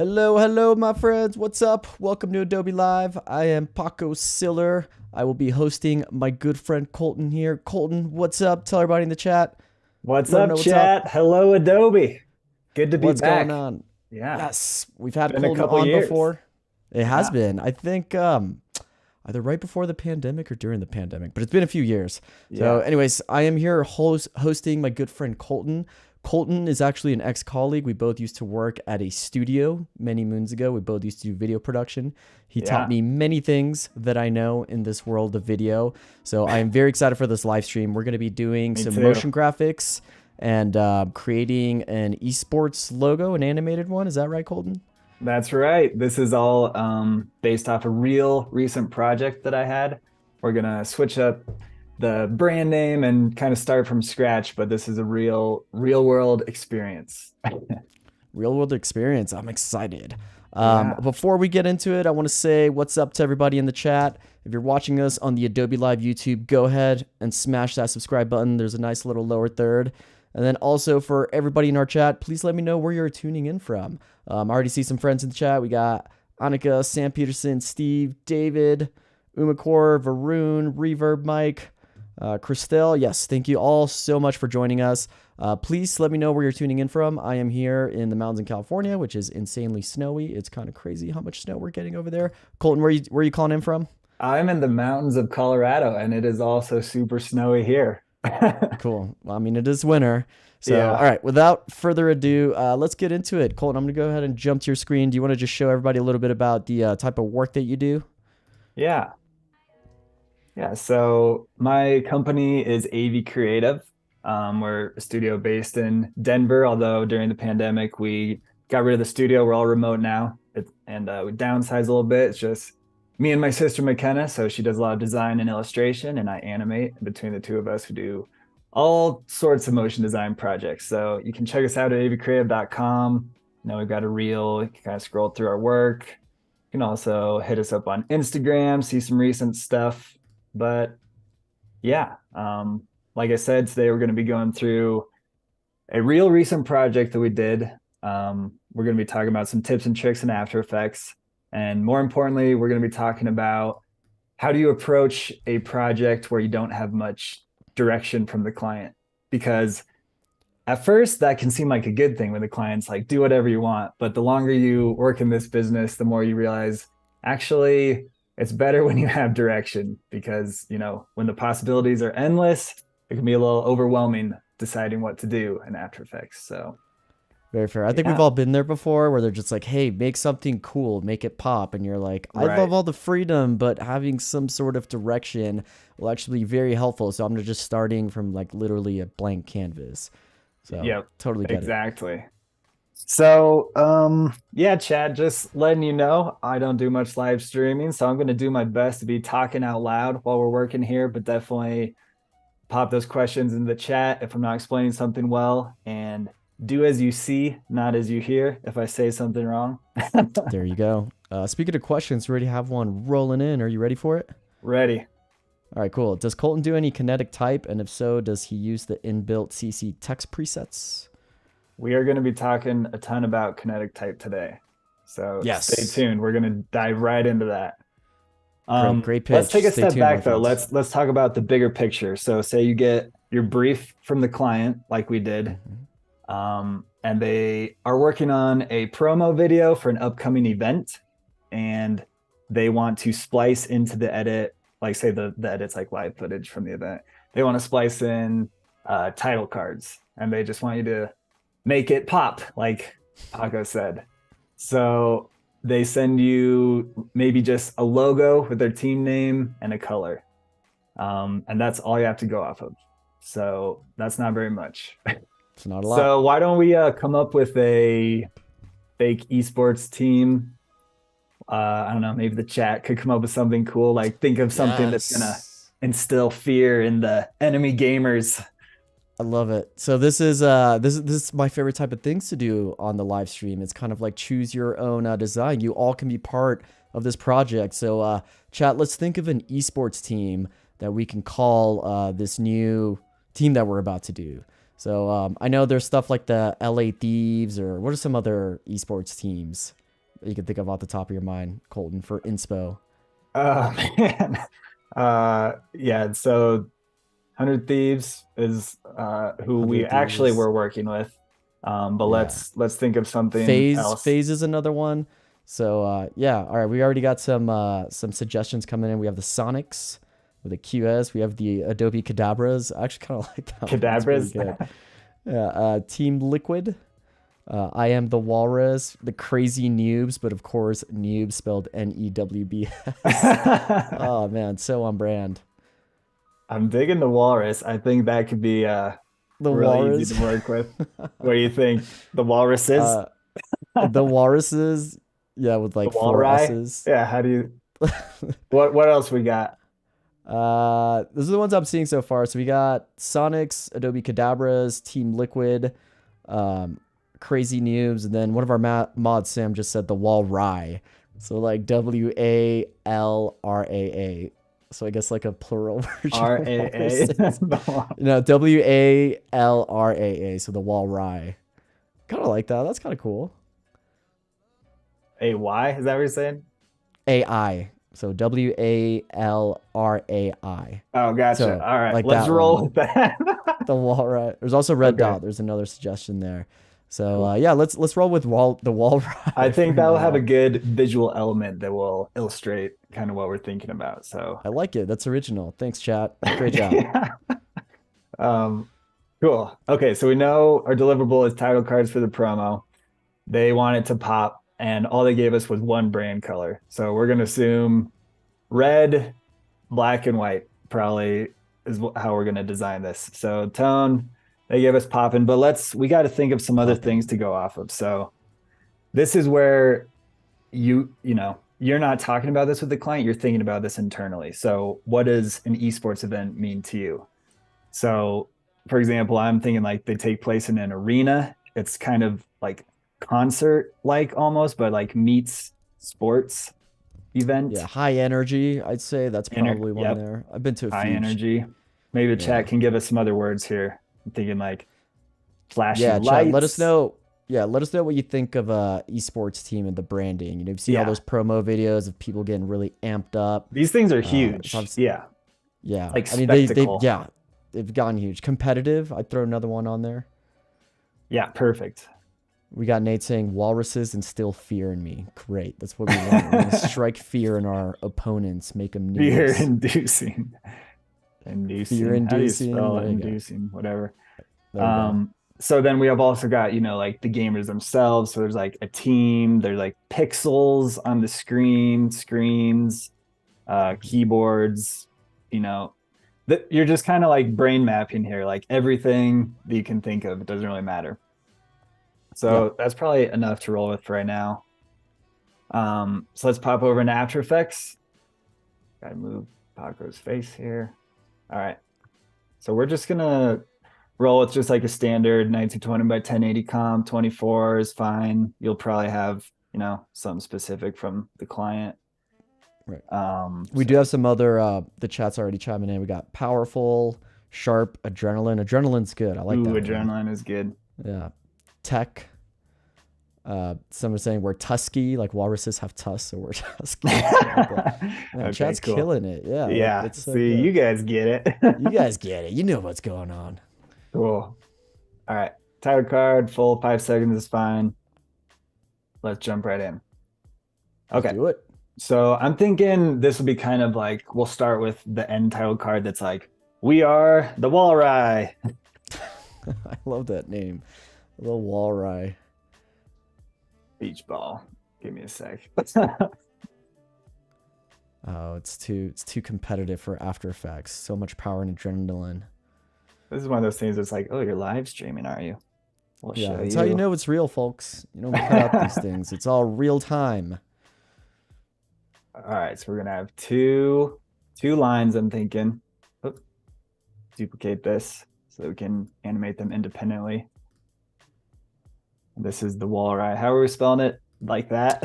Hello, my friends. What's up? Welcome to Adobe Live. I am Paco Siller. I will be hosting my good friend Colton here. Colton, what's up? Tell everybody in the chat. What's Let them up, know what's up. chat? Hello, Adobe. Good to be What's going back. on? Yeah, Yes, we've had been a Colton couple on years. before. It has Yeah, been. I think either right before the pandemic or during the pandemic, but it's been a few years. So, yeah, anyways, I am here hosting my good friend Colton. Colton is actually an ex-colleague. We both used to work at a studio many moons ago. We both used to do video production. He taught yeah. me many things that I know in this world of video. So I am very excited for this live stream. We're going to be doing Me some too. motion graphics and creating an esports logo, an animated one. Is that right, Colton? That's right. This is all based off a real recent project that I had. We're gonna switch up the brand name and kind of start from scratch, but this is a real world experience. Real world experience. I'm excited. Yeah, Before we get into it, I want to say what's up to everybody in the chat. If you're watching us on the Adobe Live YouTube, go ahead and smash that subscribe button. There's a nice little lower third. And then also for everybody in our chat, please let me know where you're tuning in from. I already see some friends in the chat. We got Annika, Sam Peterson, Steve, David, Umakor, Varun, Reverb Mike, Christelle. Yes, thank you all so much for joining us. Please let me know where you're tuning in from. I am here in the mountains in California, which is insanely snowy. It's kind of crazy how much snow we're getting over there. Colton, where you calling in from? I'm in the mountains of Colorado, and it is also super snowy here. Cool. Well, I mean, it is winter. So, all Yeah, right, without further ado, let's get into it. Colton, I'm going to go ahead and jump to your screen. Do you want to just show everybody a little bit about the type of work that you do? yeah. Yeah, so my company is AV Creative. We're a studio based in Denver, although during the pandemic we got rid of the studio. We're all remote now, and we downsized a little bit. It's just me and my sister McKenna. So she does a lot of design and illustration, and I animate. Between the two of us, we do all sorts of motion design projects. So you can check us out at avcreative.com. We've got a reel. You can kind of scroll through our work. You can also hit us up on Instagram, see some recent stuff. But yeah, like I said, today we're going to be going through a real recent project that we did. We're going to be talking about some tips and tricks in After Effects. And more importantly, we're going to be talking about how do you approach a project where you don't have much direction from the client? Because at first, that can seem like a good thing when the client's like, do whatever you want. But the longer you work in this business, the more you realize actually it's better when you have direction because, when the possibilities are endless, it can be a little overwhelming deciding what to do in After Effects. So, Very fair. I think we've yeah, all been there before where they're just like, hey, make something cool, make it pop. And you're like, I love right. all the freedom, but having some sort of direction will actually be very helpful. So I'm just starting from like literally a blank canvas. So Yep, totally get it. exactly. So, yeah, Chad, just letting you know, I don't do much live streaming, so I'm going to do my best to be talking out loud while we're working here, but definitely pop those questions in the chat if I'm not explaining something well, and do as you see, not as you hear if I say something wrong. There you go. Speaking of questions, we already have one rolling in. Are you ready for it? Ready. All right, cool. Does Colton do any kinetic type? And if so, does he use the inbuilt CC text presets? We are going to be talking a ton about kinetic type today. So stay Yes. tuned. We're going to dive right into that. Great Let's take pitch. a Stay step tuned, my back though. friends. Let's talk about the bigger picture. So say you get your brief from the client, like we did, Mhm. and they are working on a promo video for an upcoming event, and they want to splice into the edit, like say the edit's like live footage from the event. They want to splice in title cards, and they just want you to make it pop, like Paco said. So they send you maybe just a logo with their team name and a color. And that's all you have to go off of. So that's not very much. It's not a lot. So why don't we come up with a fake esports team? I don't know, maybe the chat could come up with something cool. Like think of something that's gonna Yes. instill fear in the enemy gamers. I love it. So this is my favorite type of things to do on the live stream. It's kind of like choose your own design. You all can be part of this project. So chat, let's think of an esports team that we can call this new team that we're about to do. So I know there's stuff like the LA Thieves, or what are some other esports teams? that you can think of off the top of your mind, Colton, for inspo? Oh man. Yeah, so 100 Thieves is who we 100 Thieves actually is, were working with. But yeah. let's think of something Phase else. Phase is another one. So yeah, all right. We already got some suggestions coming in. We have the Sonics with a QS. We have the Adobe Cadabras. I actually kind of like that one. That's pretty Cadabras. good. Yeah, Team Liquid. I am the Walrus, the Crazy Noobs, but of course Noobs spelled Newbs. Oh man, so on brand. I'm digging the walrus. I think that could be The really easy Walrus. to work with. What do you think? The walruses? uh, the Walruses. Yeah, with The like four walrus? S's. Yeah, how do you what else we got? Those are the ones I'm seeing so far. So we got Sonics, Adobe Cadabras, Team Liquid, um, Crazy Noobs, and then one of our mods, Sam, just said the Wall Rye. So like WALRAA. So I guess like a plural version of RAA. walruses. WALRAA. So the Wall Rye. Kind of like that. That's kind of cool. AY, is that what you're saying? AI. So WALRAI. Oh, gotcha. So All right, like let's that roll one. with that. The wall right. There's also red Okay, dot. There's another suggestion there. So cool. yeah, let's roll with the wall I ride think for that'll have a now. good visual element that will illustrate kind of what we're thinking about. So, I like it. That's original. Thanks, chat. Great job. yeah. Um, cool. Okay, so we know our deliverable is title cards for the promo. They want it to pop, and all they gave us was one brand color. So we're gonna assume red, black, and white probably is how we're gonna design this. So tone, they gave us popping, but we got to think of some other things to go off of. So this is where you're not talking about this with the client, you're thinking about this internally. So what does an esports event mean to you? So for example, I'm thinking like they take place in an arena. It's kind of like concert like almost, but like meets sports Yeah, event. high energy. I'd say that's probably one Yep, there. I've been to a high few. energy. Maybe the Yeah. chat can give us some other words here. I'm thinking like flashy Yeah, chat. Let us lights. know. Yeah, let us know what you think of esports team and the branding. You've seen all Yeah, those promo videos of people getting really amped up. these things are It's huge. obviously, Yeah, yeah. like I mean they spectacle. yeah, they've gotten huge. Competitive. I'd throw another one on there. Yeah, perfect. We got Nate saying walruses instill fear in me. Great. That's what we want. We're gonna strike fear in our opponents, make them Fear noobs. inducing. Fear Inducing. How do you inducing. spell There you go. inducing? Whatever. There you go. So then we have also got, like the gamers themselves. So there's like a team, there's like pixels on the screens, keyboards, that you're just kind of like brain mapping here, like everything that you can think of. It doesn't really matter. So Yep. that's probably enough to roll with for right now. So let's pop over into After Effects. Gotta move Paco's face here. All right. So we're just gonna roll with just like a standard 1920 by 1080 comp. 24 is fine. You'll probably have, something specific from the client. Right. We So, do have some other the chat's already chiming in. We got powerful, sharp, adrenaline. Adrenaline's good. I like that one. adrenaline is good. Yeah. Tech. Some are saying we're tusky, like walruses have tusks, so we're tusky. Man, Okay, chat's cool. killing it. Yeah, Yeah. that's so See, good. you guys get it. You guys get it. You know what's going on. Cool. All right. Title card, full 5 seconds is fine. Let's jump right in. Let's Okay. do it. So I'm thinking this will be kind of like, we'll start with the end title card that's like, we are the Walrye. I love that name. A little walrye. Beach ball. Give me a sec. Oh, it's too competitive for After Effects. So much power and adrenaline. This is one of those things that's like, oh, you're live streaming, are you? We'll Yeah, show that's you. how you know it's real, folks. You don't cut out these things. It's all real time. All right, so we're gonna have two lines, I'm thinking. Oop. Duplicate this so we can animate them independently. This is the Walrye. How are we spelling it? Like that?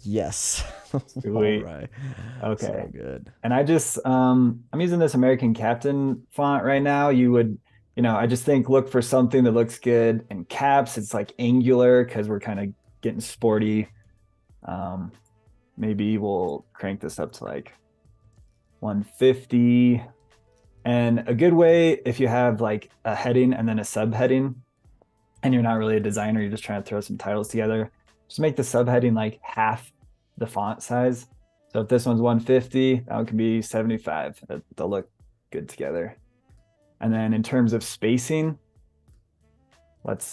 Yes. Sweet. Walrye. Okay. So good. And I just I'm using this American Captain font right now. You would, I just think look for something that looks good in caps. It's like angular because we're kind of getting sporty. Maybe we'll crank this up to like 150. And a good way, if you have like a heading and then a subheading, and you're not really a designer, you're just trying to throw some titles together, just make the subheading like half the font size. So if this one's 150, that one can be 75. They'll look good together. And then in terms of spacing, let's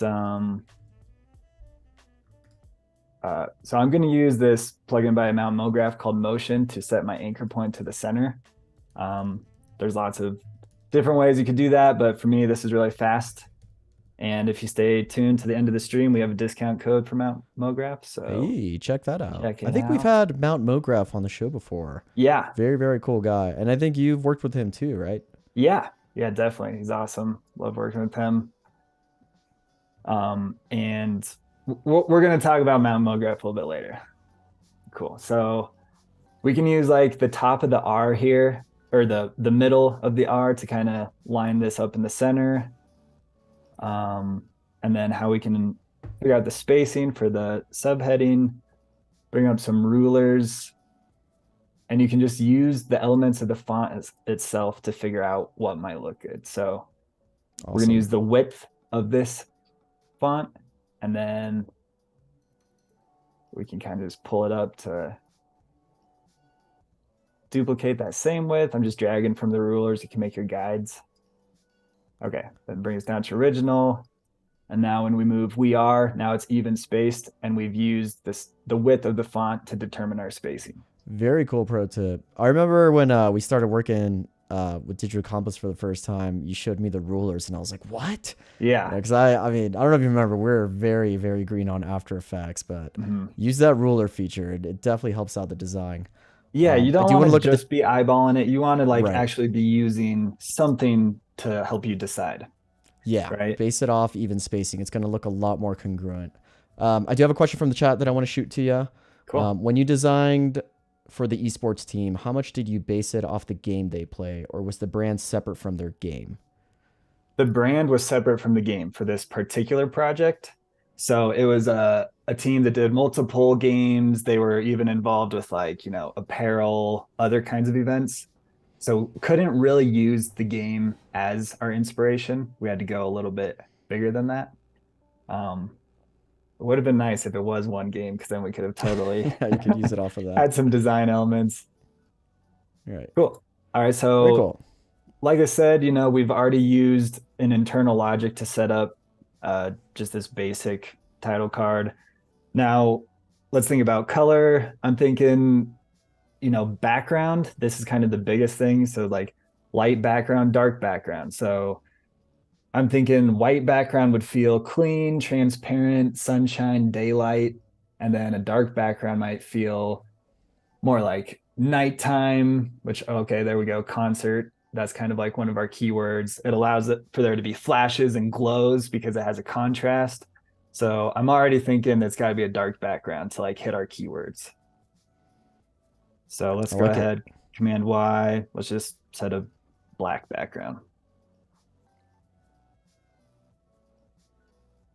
so I'm going to use this plugin by Mount MoGraph called Motion to set my anchor point to the center. There's lots of different ways you could do that, but for me, this is really fast. And if you stay tuned to the end of the stream, we have a discount code for Mount MoGraph. So hey, check that out. Check it I think we've out. had Mount MoGraph on the show before. Yeah. Very, very cool guy. And I think you've worked with him too, right? Yeah. Yeah, definitely. He's awesome. Love working with him. And we're going to talk about Mount MoGraph a little bit later. Cool. So we can use like the top of the R here, or the middle of the R, to kind of line this up in the center. And then how we can figure out the spacing for the subheading, bring up some rulers, and you can just use the elements of the font itself to figure out what might look good. So Awesome. We're going to use the width of this font, and then we can kind of just pull it up to duplicate that same width. I'm just dragging from the rulers. You can make your guides. Okay, that brings us down to original. And now when we move now it's even spaced, and we've used the width of the font to determine our spacing. Very cool pro tip. I remember when we started working with Digital Compass for the first time, you showed me the rulers and I was like, what? Yeah. Because I mean, I don't know if you remember, we're very, very green on After Effects, but use that ruler feature. It definitely helps out the design. Yeah, you don't want to look just be eyeballing it. You want to like Right. actually be using something to help you decide. Yeah, Right. base it off even spacing. It's going to look a lot more congruent. I do have a question from the chat that I want to shoot to you. Cool. When you designed for the esports team, how much did you base it off the game they play, or was the brand separate from their game? The brand was separate from the game for this particular project. So it was a team that did multiple games. They were even involved with like, apparel, other kinds of events. So couldn't really use the game as our inspiration. We had to go a little bit bigger than that. It would have been nice if it was one game, because then we could have totally You could use it off of that. had some design elements. Right. Cool. All right. So very cool. Like I said, we've already used an internal logic to set up just this basic title card. Now let's think about color. I'm thinking, background. This is kind of the biggest thing. So like light background, dark background. So I'm thinking white background would feel clean, transparent, sunshine, daylight. And then a dark background might feel more like nighttime, which, okay, there we go, concert. That's kind of like one of our keywords. It allows it for there to be flashes and glows because it has a contrast. So I'm already thinking it's got to be a dark background to like hit our keywords. So let's go ahead, Command Y. Let's just set a black background.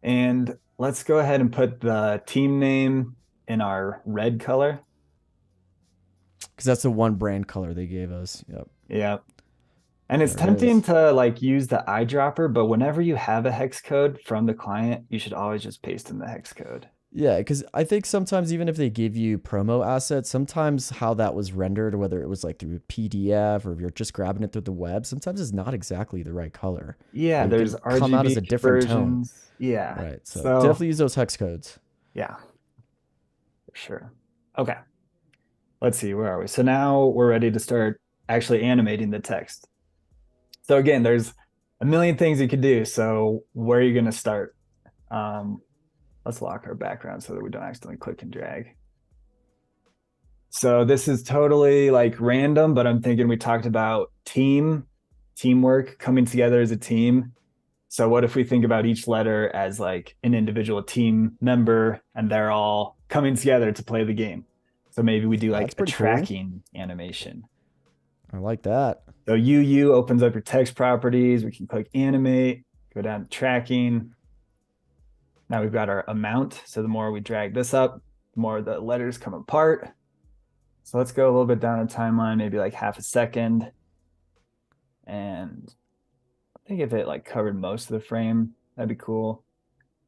And let's go ahead and put the team name in our red color. Because that's the one brand color they gave us. Yep. Yeah. And it's tempting to like use the eyedropper, but whenever you have a hex code from the client, you should always just paste in the hex code. Yeah, because I think sometimes even if they give you promo assets, sometimes how that was rendered, whether it was like through a PDF or if you're just grabbing it through the web, sometimes it's not exactly the right color. Yeah, It there's could come out as a RGB different versions. tone. Yeah. Right. So definitely use those hex codes. Yeah, for sure. Okay. Let's see, where are we? So now we're ready to start actually animating the text. So again, there's a million things you could do. So where are you going to start? Let's lock our background so that we don't accidentally click and drag. So this is totally like random, but I'm thinking we talked about teamwork, coming together as a team. So what if we think about each letter as like an individual team member and they're all coming together to play the game? So maybe we do like a tracking animation. I like that. So UU opens up your text properties. We can click animate, go down to tracking. Now we've got our amount. So the more we drag this up, the more the letters come apart. So let's go a little bit down the timeline, maybe like half a second. And I think if it like covered most of the frame, that'd be cool.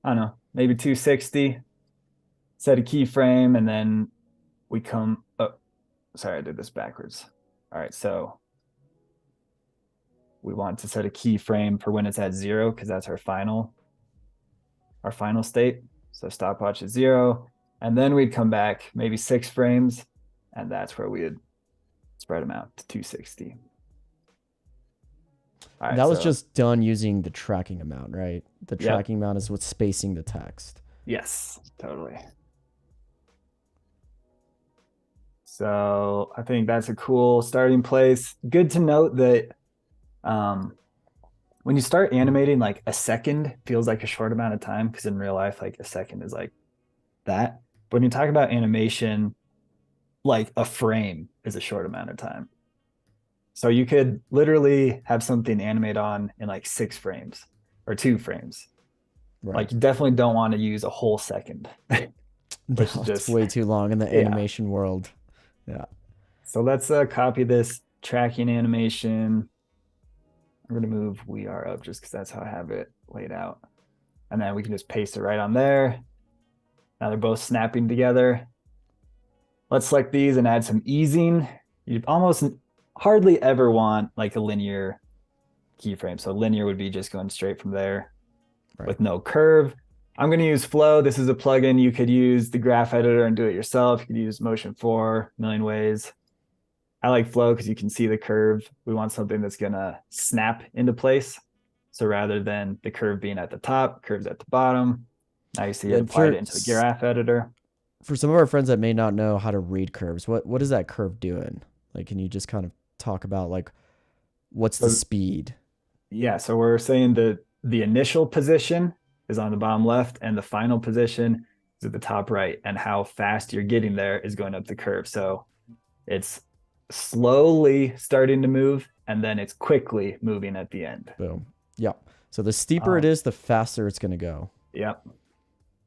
I don't know, maybe 260, set a keyframe, and then we come, oh, sorry, I did this backwards. All right, so we want to set a keyframe for when it's at 0, because that's our final state. So stopwatch is 0, and then we'd come back maybe 6 frames, and that's where we'd spread them out to 260. All right, that was just done using the tracking amount, right? The tracking amount is what's spacing the text. Yes, totally. So I think that's a cool starting place. Good to note that when you start animating, like a second feels like a short amount of time, because in real life, like a second is like that. But when you talk about animation, like a frame is a short amount of time. So you could literally have something animate on in like 6 frames or 2 frames. Right. Like you definitely don't want to use a whole second. Which is just way too long in the animation world. Yeah. So let's copy this tracking animation. I'm going to move we are up just because that's how I have it laid out. And then we can just paste it right on there. Now they're both snapping together. Let's select these and add some easing. You almost hardly ever want like a linear keyframe. So linear would be just going straight from there with no curve. I'm going to use Flow. This is a plugin. You could use the graph editor and do it yourself. You could use Motion 4 a million ways. I like Flow because you can see the curve. We want something that's going to snap into place. So rather than the curve being at the top, curves at the bottom. Now you see it applied into the graph editor. For some of our friends that may not know how to read curves, what is that curve doing? Like, can you just kind of talk about like what's the speed? Yeah, so we're saying that the initial position is on the bottom left and the final position is at the top right, and how fast you're getting there is going up the curve. So it's slowly starting to move and then it's quickly moving at the end. Boom. Yeah. So the steeper it is, the faster it's going to go. Yep.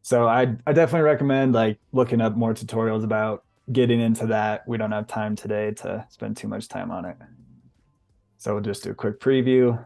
So I definitely recommend like looking up more tutorials about getting into that. We don't have time today to spend too much time on it. So we'll just do a quick preview.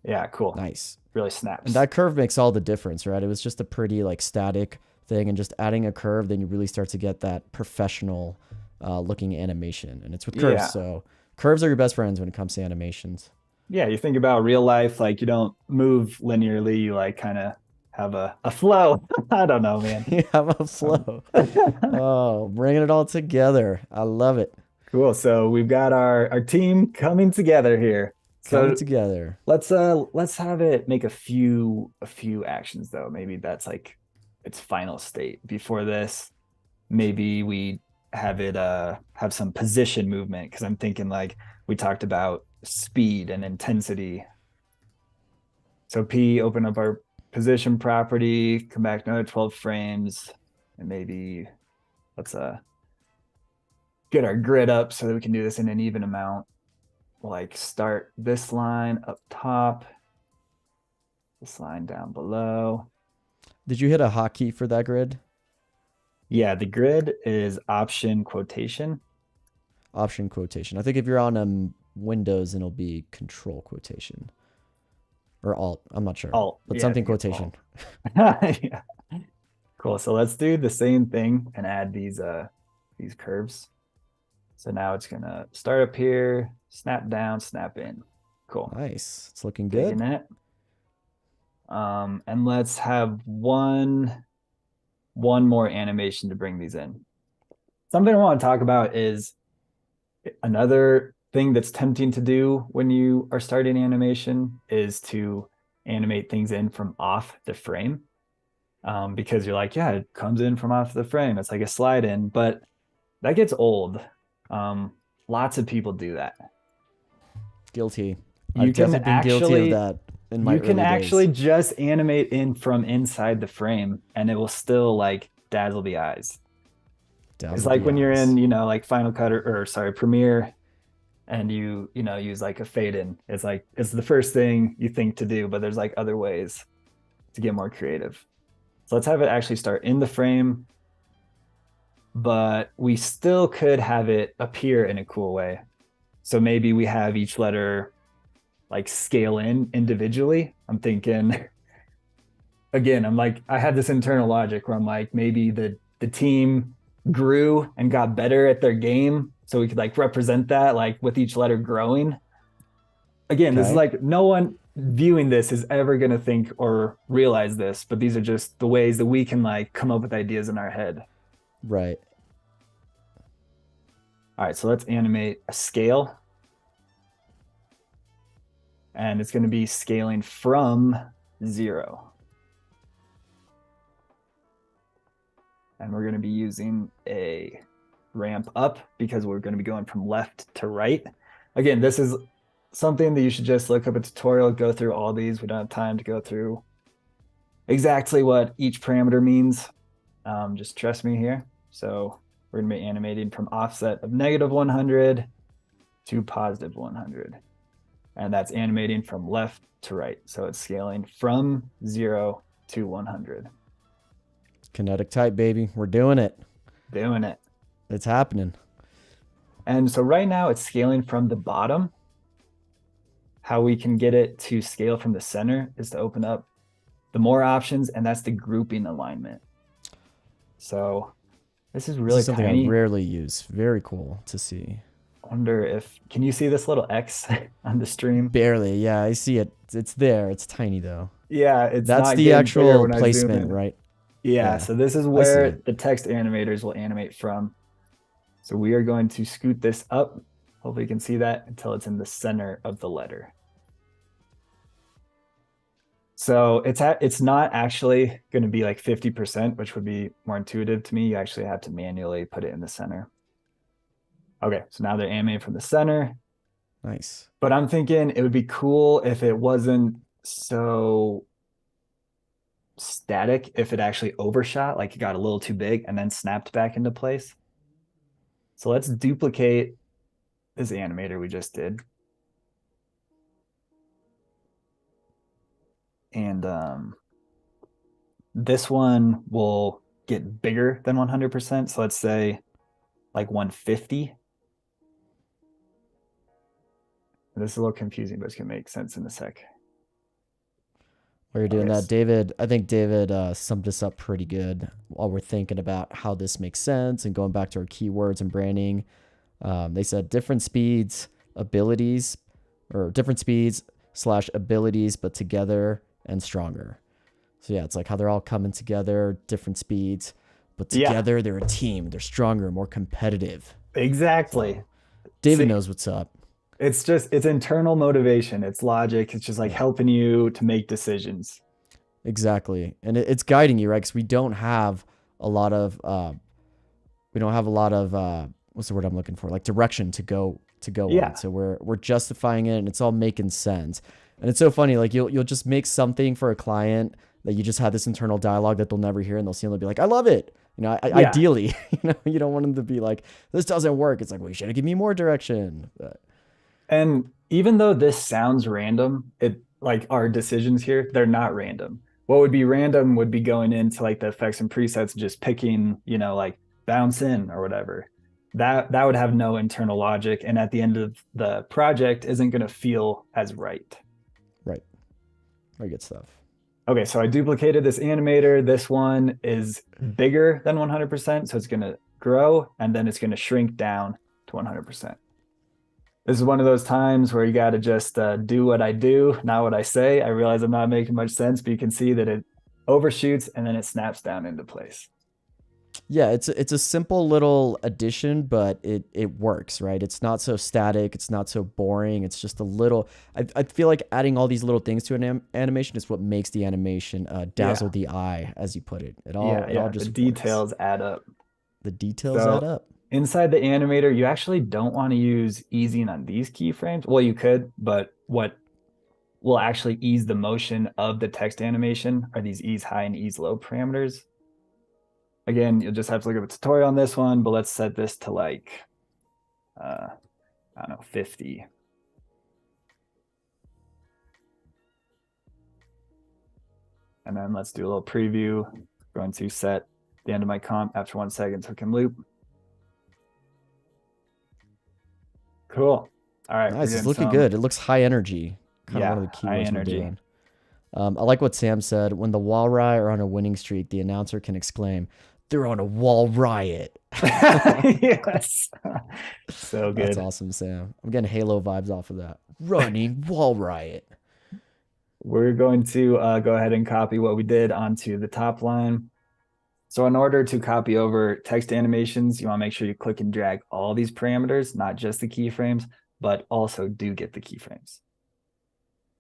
Yeah, cool. Nice. Really snaps. And that curve makes all the difference, right? It was just a pretty like static thing, and just adding a curve, then you really start to get that professional looking animation. And it's with curves. Yeah. So curves are your best friends when it comes to animations. Yeah, you think about real life, like you don't move linearly, you like kind of have a flow. I don't know, man. You have a flow. Oh, bringing it all together. I love it. Cool. So we've got our team coming together here. Coming together. Let's have it make a few actions though. Maybe that's like its final state. Before this, maybe we have it have some position movement, because I'm thinking like we talked about speed and intensity. So P, open up our position property, come back another 12 frames, and maybe let's get our grid up so that we can do this in an even amount. Like start this line up top, this line down below. Did you hit a hotkey for that grid? Yeah, the grid is Option quotation. Option quotation. I think if you're on Windows, it'll be Control quotation. Or Alt. I'm not sure. Alt. But yeah, something quotation. Yeah. Cool. So let's do the same thing and add these curves. So now it's gonna start up here, snap down, snap in. Cool. Nice. It's looking good. And let's have one more animation to bring these in. Something I want to talk about is another thing that's tempting to do when you are starting animation is to animate things in from off the frame. Because you're like, yeah, it comes in from off the frame. It's like a slide in, but that gets old. Lots of people do that. Guilty. I've definitely been guilty of that in my early days. You can actually just animate in from inside the frame and it will still like dazzle the eyes. It's like when you're in, like Final Cut or Premiere, and you use like a fade in. It's like, it's the first thing you think to do, but there's like other ways to get more creative. So let's have it actually start in the frame, but we still could have it appear in a cool way. So maybe we have each letter like scale in individually. I'm thinking, again, I'm like, I have this internal logic where I'm like, maybe the team grew and got better at their game. So we could like represent that like with each letter growing. Again, this is Okay. like no one viewing this is ever going to think or realize this, but these are just the ways that we can like come up with ideas in our head. Right. All right, so let's animate a scale. And it's going to be scaling from 0. And we're going to be using a ramp up because we're going to be going from left to right. Again, this is something that you should just look up a tutorial, go through all these. We don't have time to go through exactly what each parameter means. Just trust me here. So we're going to be animating from offset of -100 to +100. And that's animating from left to right. So it's scaling from 0 to 100. Kinetic type, baby. We're doing it. Doing it. It's happening. And so right now it's scaling from the bottom. How we can get it to scale from the center is to open up the more options, and that's the grouping alignment. So this is really This is something tiny. I rarely use. Very cool to see. I wonder if, can you see this little X on the stream? Barely. Yeah, I see it. It's there. It's tiny though. Yeah, it's That's not the getting bigger actual when I zoom placement, in. right? Yeah, Yeah. so this is I see where it. the text animators will animate from. So we are going to scoot this up. Hopefully you can see that until it's in the center of the letter. So it's not actually going to be like 50%, which would be more intuitive to me. You actually have to manually put it in the center. Okay, so now they're animating from the center. Nice. But I'm thinking it would be cool if it wasn't so static, if it actually overshot, like it got a little too big and then snapped back into place. So let's duplicate this animator we just did. And this one will get bigger than 100%. So let's say like 150. This is a little confusing, but it's going to make sense in a sec. While you're doing Okay. that, David, I think David summed this up pretty good while we're thinking about how this makes sense and going back to our keywords and branding. They said different speeds, abilities, or different speeds / abilities, but together and stronger. So yeah, it's like how they're all coming together, different speeds, but together they're a team. They're stronger, more competitive. Exactly. So David See, knows what's up. it's internal motivation. It's logic. It's just like helping you to make decisions. Exactly. And it's guiding you, right? Because we don't have a lot of what's the word I'm looking for? Like direction to go on. So we're justifying it and it's all making sense. And it's so funny, like you'll just make something for a client that you just had this internal dialogue that they'll never hear, and they'll see and they'll be like, I love it. Ideally, you don't want them to be like, this doesn't work. It's like, well, you should have given me more direction. But And even though this sounds random, it like our decisions here, they're not random. What would be random would be going into like the effects and presets and just picking, like bounce in or whatever. That would have no internal logic, and at the end of the project isn't going to feel as right. Right. Very good stuff. Okay, so I duplicated this animator. This one is bigger than 100%, so it's going to grow and then it's going to shrink down to 100%. This is one of those times where you got to just do what I do, not what I say. I realize I'm not making much sense, but you can see that it overshoots and then it snaps down into place. Yeah, it's a simple little addition, but it works, right? It's not so static. It's not so boring. It's just a little. I feel like adding all these little things to an animation is what makes the animation dazzle the eye, as you put it. It all just the details add up. The details add up. Inside the animator, you actually don't want to use easing on these keyframes. Well, you could, but what will actually ease the motion of the text animation are these ease high and ease low parameters. Again, you'll just have to look up a tutorial on this one, but let's set this to like, I don't know, 50. And then let's do a little preview. Going to set the end of my comp after 1 second so it can loop. Cool. All right. Nice. It's looking good. It looks high energy. Kind of one of the keywords we're doing. I like what Sam said. When the Walry are on a winning streak, the announcer can exclaim, "They're on a wall riot." Yes. So good. That's awesome, Sam. I'm getting Halo vibes off of that. Running wall riot. We're going to go ahead and copy what we did onto the top line. So in order to copy over text animations, you want to make sure you click and drag all these parameters, not just the keyframes, but also do get the keyframes.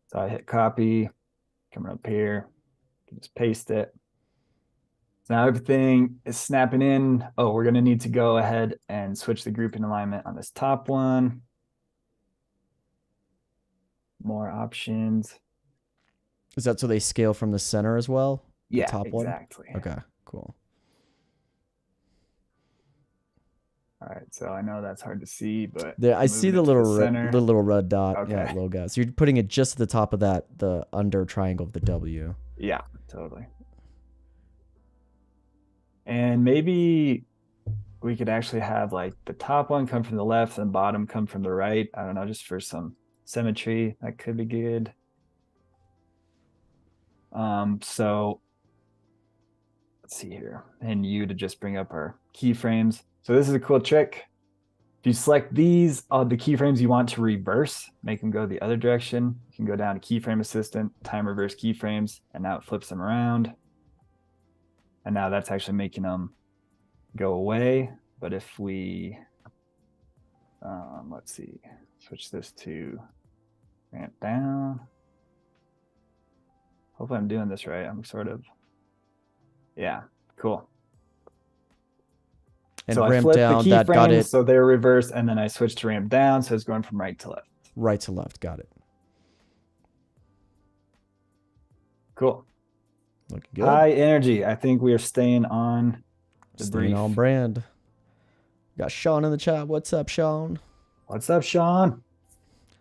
So I hit copy, coming up here, just paste it. So now everything is snapping in. Oh, we're going to need to go ahead and switch the grouping alignment on this top one. More options. Is that so they scale from the center as well? Yeah, the top exactly. one? Okay, cool. All right, so I know that's hard to see, but I see the little red dot. Okay. Yeah, little guy. So you're putting it just at the top of that, the under triangle of the W. Yeah, totally. And maybe we could actually have like the top one come from the left and bottom come from the right. I don't know, just for some symmetry, that could be good. So let's see here, and you to just bring up our keyframes. So this is a cool trick. If you select these, the keyframes you want to reverse, make them go the other direction. You can go down to keyframe assistant, time reverse keyframes, and now it flips them around. And now that's actually making them go away. But if we, let's see, switch this to ramp down. Hopefully I'm doing this right. I'm sort of, yeah, cool. And so ramp down, that got it. So they're reversed, and then I switched to ramp down, so it's going from right to left. Right to left, got it. Cool. Looking good. High energy. I think we are staying on the Staying on brand. Got Sean in the chat. What's up, Sean? What's up, Sean?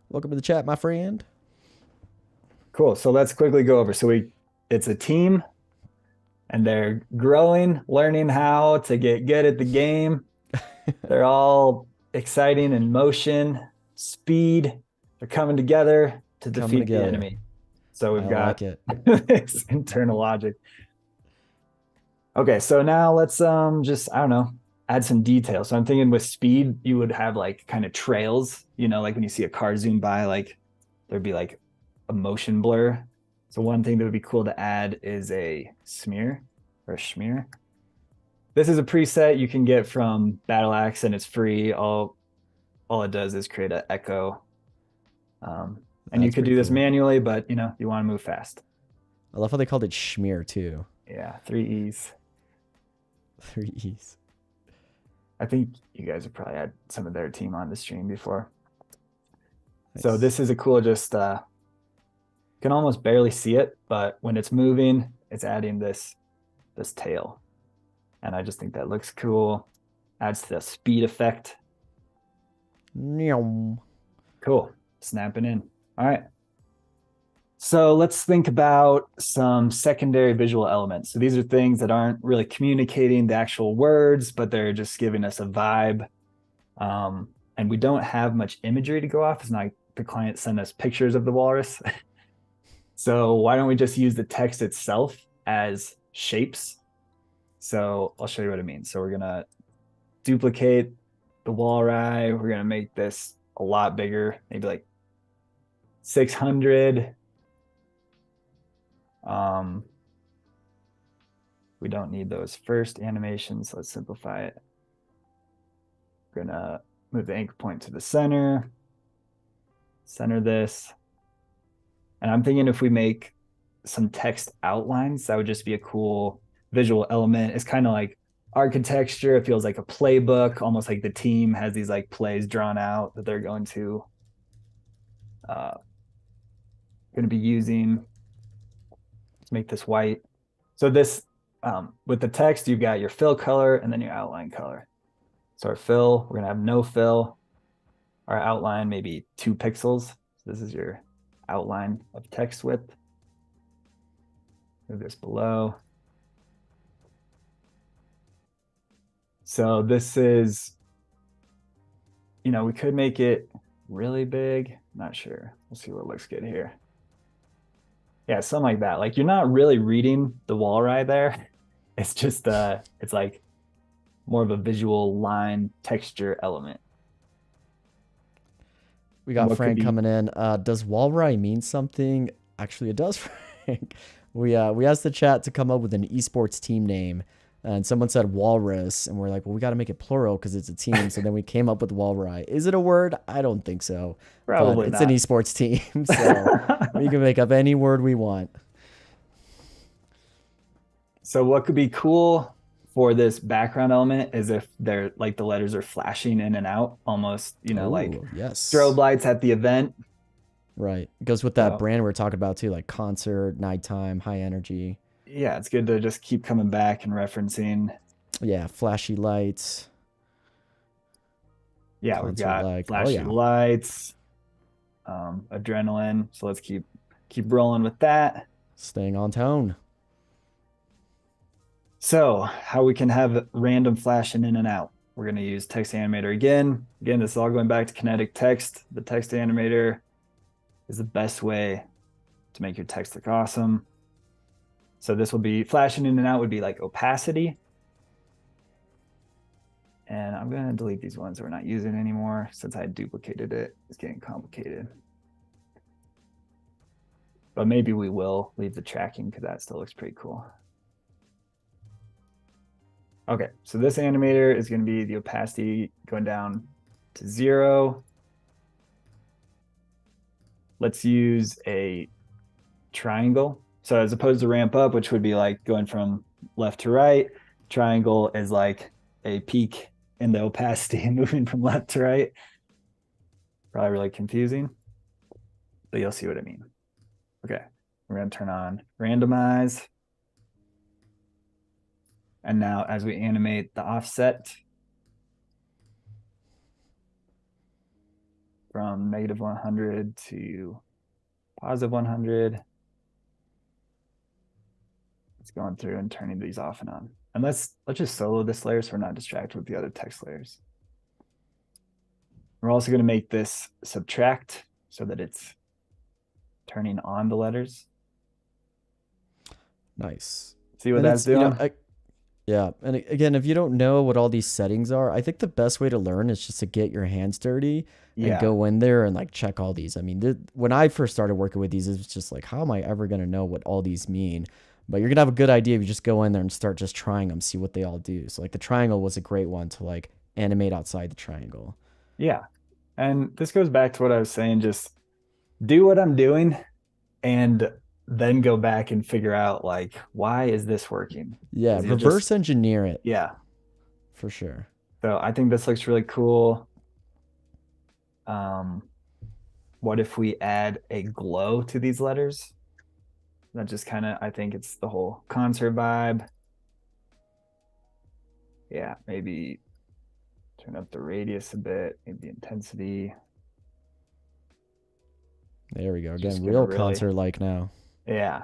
Welcome to the chat, my friend. Cool. So let's quickly go over. So it's a team, and they're growing, learning how to get good at the game. They're all exciting in motion, speed. They're coming together to defeat the enemy. So we've got this internal logic. Okay, so now let's just, I don't know, add some detail. So I'm thinking with speed, you would have like kind of trails, you know, like when you see a car zoom by, like there'd be like a motion blur. So one thing that would be cool to add is a smear or a schmear. This is a preset you can get from Battle Axe, and it's free. All it does is create an echo. And you could do this manually, but you know, you want to move fast. I love how they called it schmear too. Yeah, 3 E's. 3 E's. I think you guys have probably had some of their team on the stream before. Nice. So this is a cool, just can almost barely see it, but when it's moving, it's adding this tail. And I just think that looks cool. Adds to the speed effect. Cool. Snapping in. All right. So let's think about some secondary visual elements. So these are things that aren't really communicating the actual words, but they're just giving us a vibe. And we don't have much imagery to go off. It's not like the client sent us pictures of the walrus. So why don't we just use the text itself as shapes? So I'll show you what it means. So we're going to duplicate the walrus. We're going to make this a lot bigger, maybe like 600. We don't need those first animations. Let's simplify it. We're going to move the anchor point to the center this. And I'm thinking if we make some text outlines, that would just be a cool visual element. It's kind of like architecture. It feels like a playbook, almost like the team has these like plays drawn out that they're going to be using. Let's make this white. So this, with the text, you've got your fill color and then your outline color. So our fill, we're gonna have no fill. Our outline, maybe 2 pixels. So this is your outline of text width. Move this below. So this is, we could make it really big. Not sure. We'll see what looks good here. Yeah, something like that. Like you're not really reading the wall right there. It's just it's like more of a visual line texture element. We And got what could Frank be coming in. Does Walrei mean something? Actually, it does, Frank. We asked the chat to come up with an esports team name, and someone said Walrus, and we're like, well, we got to make it plural because it's a team. So then we came up with Walrei. Is it a word? I don't think so, but probably it's an not. esports team, so we can make up any word we want. So what could be cool for this background element is if they're like the letters are flashing in and out, almost, like Oh, strobe yes. lights at the event. Right. It goes with that So brand we are talking about too, like concert, nighttime, high energy. yeah, it's good to just keep coming back and referencing. Yeah, flashy lights, Yeah, we've concert got like. Oh flashy yeah. lights, adrenaline. So let's keep rolling with that. Staying on tone. So how we can have random flashing in and out. We're going to use text animator again. Again, this is all going back to kinetic text. The text animator is the best way to make your text look awesome. So this will be flashing in and out would be like opacity. And I'm going to delete these ones that we're not using anymore since I duplicated it. It's getting complicated. But maybe we will leave the tracking because that still looks pretty cool. Okay, so this animator is going to be the opacity going down to 0. Let's use a triangle. So as opposed to ramp up, which would be like going from left to right, triangle is like a peak in the opacity moving from left to right. Probably really confusing, but you'll see what I mean. Okay, we're going to turn on randomize. And now as we animate the offset from -100 to +100, it's going through and turning these off and on. And let's just solo this layer so we're not distracted with the other text layers. We're also going to make this subtract so that it's turning on the letters. Nice. See what And that's it's, you know, doing? yeah. And again, if you don't know what all these settings are, I think the best way to learn is just to get your hands dirty and Yeah. go in there and like check all these. I mean, when I first started working with these, it was just like, how am I ever going to know what all these mean? But you're going to have a good idea if you just go in there and start just trying them, see what they all do. So like the triangle was a great one to like animate outside the triangle. Yeah. And this goes back to what I was saying, just do what I'm doing and then go back and figure out like, why is this working? Yeah, Because you'll just, reverse engineer it yeah. for sure. So I think this looks really cool. What if we add a glow to these letters? That just kind of, I think it's the whole concert vibe. Yeah, maybe turn up the radius a bit, maybe the intensity. There we go. Just Again, gonna real really, concert like now. yeah.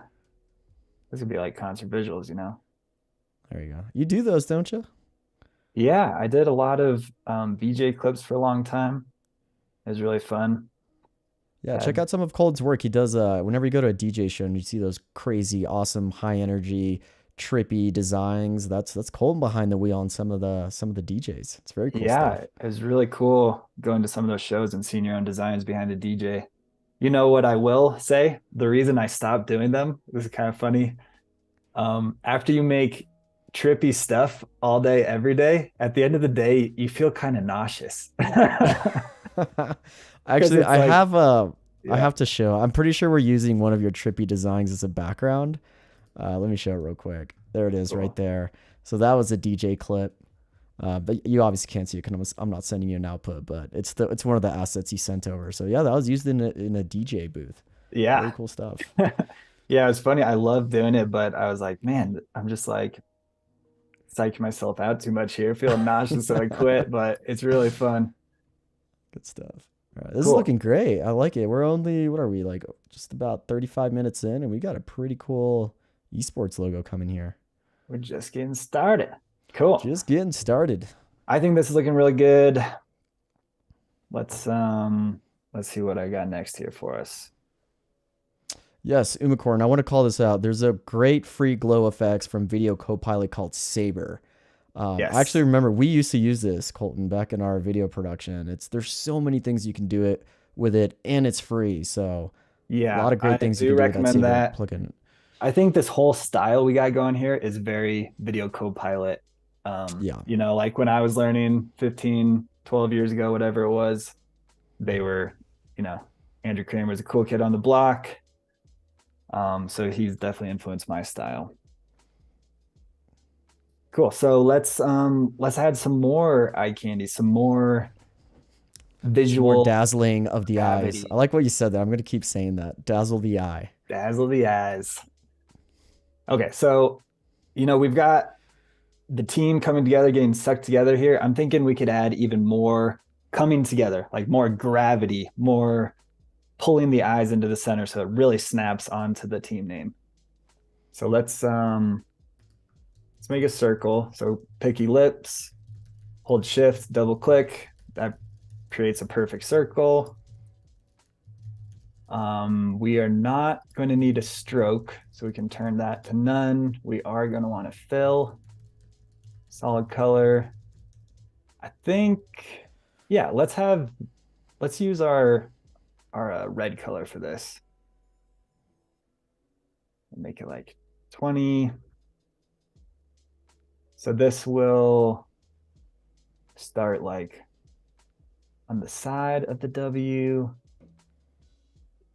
This would be like concert visuals, There you go. You do those, don't you? Yeah, I did a lot of VJ clips for a long time. It was really fun. Yeah, check Had out some of Colton's work. He does whenever you go to a DJ show and you see those crazy, awesome, high energy, trippy designs. That's Colton behind the wheel on some of the DJs. It's very cool Yeah, stuff. it was really cool going to some of those shows and seeing your own designs behind a DJ. You know what I will say? The reason I stopped doing them, this is kind of funny. After you make trippy stuff all day, every day, at the end of the day, you feel kind of nauseous. Because Actually, it's like, I yeah, have to show. I'm pretty sure we're using one of your trippy designs as a background. Let me show it real quick. There it is, right cool. there. So that was a DJ clip. But you obviously can't see it because I'm not sending you an output, but it's one of the assets he sent over. So yeah, that was used in a DJ booth. Very Yeah. cool stuff. Yeah, it's funny. I love doing it, but I was like, man, I'm just like psyching myself out too much here, feeling nauseous, so I quit, but it's really fun. Good stuff. All right, this is Cool. looking great. I like it. We're only, what are we, like just about 35 minutes in, and we got a pretty cool esports logo coming here. We're just getting started. Cool. Just getting started. I think this is looking really good. Let's see what I got next here for us. Yes, Umicorn, I want to call this out. There's a great free glow effects from Video Copilot called Saber. I actually Yes. remember we used to use this, Colton, back in our video production. There's so many things you can do it with it, and it's free. So a Yeah, lot of I great things you do can do with that recommend Saber that. plugin. I think this whole style we got going here is very Video Copilot. Yeah, Like when I was learning 15, 12 years ago, whatever it was, they were, you know, Andrew Kramer's a cool kid on the block. So he's definitely influenced my style. Cool. So let's add some more eye candy, some more some more visual dazzling of the eyes. I gravity, like what you said there. I'm going to keep saying that. Dazzle the eye. dazzle the eyes. Okay, so we've got the team coming together, getting sucked together here. I'm thinking we could add even more coming together, like more gravity, more pulling the eyes into the center so it really snaps onto the team name. So let's make a circle. So pick ellipse, hold shift, double click. That creates a perfect circle. We are not going to need a stroke, so we can turn that to none. We are going to want to fill, solid color. I think, yeah, let's use our red color for this. Make it like 20. So this will start like on the side of the W.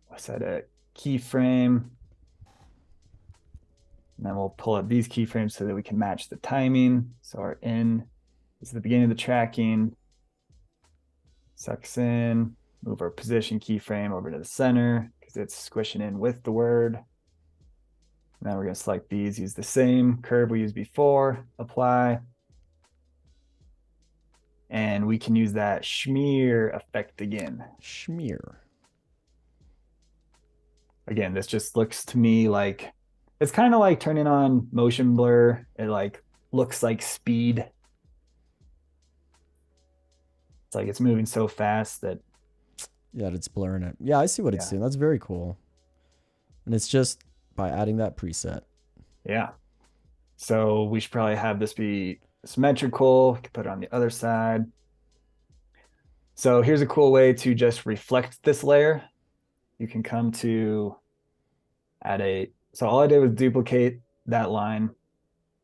I'll set a keyframe. And then we'll pull up these keyframes so that we can match the timing. So our in is the beginning of the tracking. Sucks in, move our position keyframe over to the center because it's squishing in with the word. Now we're going to select these, use the same curve we used before, apply. And we can use that smear effect again. Smear. Again, this just looks to me like, it's kind of like turning on motion blur. It like looks like speed. It's like it's moving so fast that. Yeah, it's blurring it. Yeah, I see what it's doing. That's very cool. And it's just by adding that preset. Yeah. So we should probably have this be symmetrical. We can put it on the other side. So here's a cool way to just reflect this layer. You can come to so all I did was duplicate that line.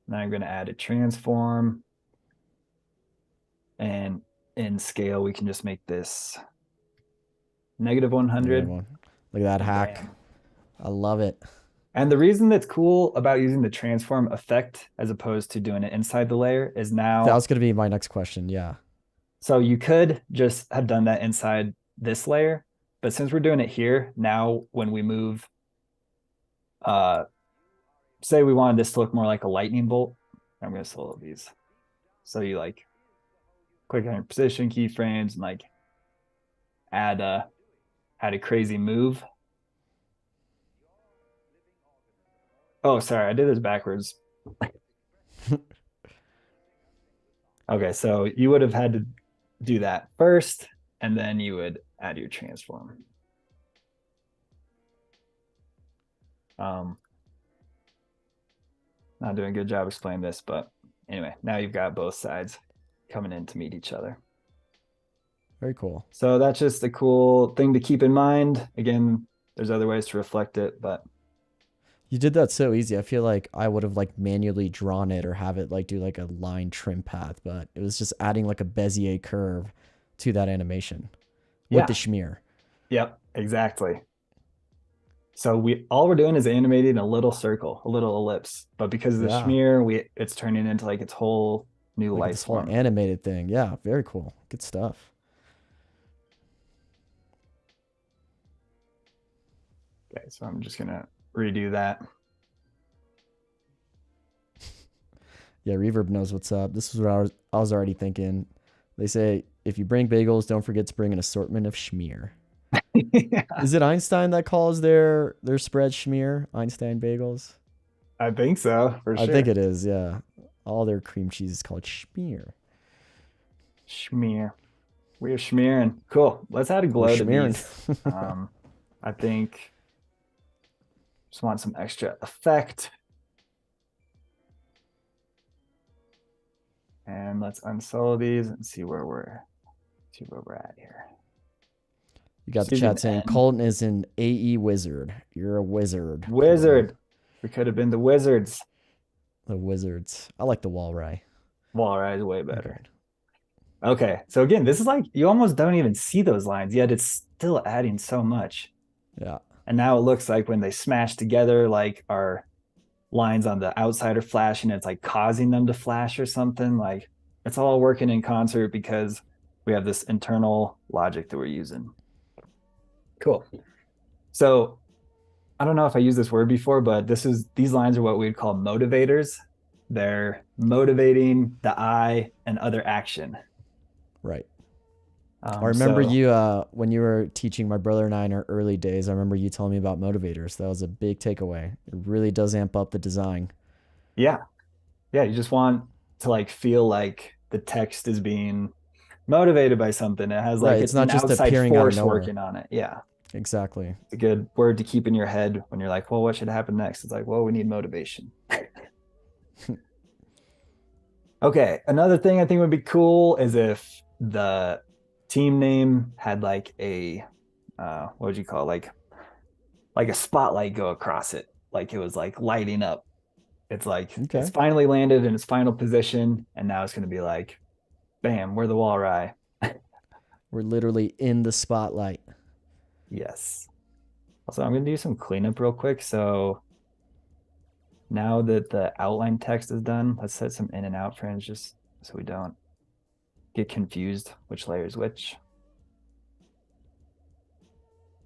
Now I'm going to add a transform. And in scale, we can just make this -100. Look at that hack. Bam. I love it. And the reason that's cool about using the transform effect as opposed to doing it inside the layer is now. That was going to be my next question. Yeah. So you could just have done that inside this layer, but since we're doing it here, now when we move, say we wanted this to look more like a lightning bolt, I'm going to solo these. So you like click on your position keyframes and like add a crazy move. Oh, sorry, I did this backwards. Okay, so you would have had to do that first, and then you would add your transform. Not doing a good job explaining this, but anyway, now you've got both sides coming in to meet each other. Very cool. So that's just a cool thing to keep in mind. Again, there's other ways to reflect it, but you did that so easy. I feel like I would have like manually drawn it or have it like do like a line trim path, but it was just adding like a Bezier curve to that animation with the smear. Yep, exactly. So all we're doing is animating a little circle, a little ellipse, but because of the smear, it's turning into like its whole new life this whole animated thing. Yeah, very cool. Good stuff. Okay, so I'm just gonna redo that. Yeah, Reverb knows what's up. This is what I was already thinking. They say, if you bring bagels, don't forget to bring an assortment of schmear. Yeah. Is it Einstein that calls their spread schmear? Einstein bagels? I think so, for sure. I think it is, yeah. All their cream cheese is called schmear. Schmear. We're schmearing. Cool. Let's add a We're glow to schmearing. these. I think just want some extra effect. And let's unsolo these and see where we're at here. You got the chat saying Colton is an AE wizard. You're a wizard. Wizard. Colton. We could have been the wizards. The wizards. I like the Walry. Walry is way better. Okay. So again, this is like, you almost don't even see those lines, yet it's still adding so much. Yeah. And now it looks like when they smash together, like our lines on the outside are flashing, it's like causing them to flash or something. Like it's all working in concert because we have this internal logic that we're using. Cool. So I don't know if I used this word before, but these lines are what we'd call motivators. They're motivating the eye and other action. Right. I remember you when you were teaching my brother and I in our early days. I remember you telling me about motivators. That was a big takeaway. It really does amp up the design. Yeah. You just want to like feel like the text is being motivated by something. It has like it's not just appearing out of nowhere. Working on it. Yeah. Exactly. It's a good word to keep in your head when you're like, well, what should happen next? It's like, well, we need motivation. Okay. Another thing I think would be cool is if the team name had like a, what would you call it? Like a spotlight go across it. Like it was like lighting up. It's like, It's finally landed in its final position. And now it's going to be like, bam, we're the Walry. We're literally in the spotlight. Yes. Also, I'm going to do some cleanup real quick. So now that the outline text is done, let's set some in and out frames just so we don't get confused which layer is which.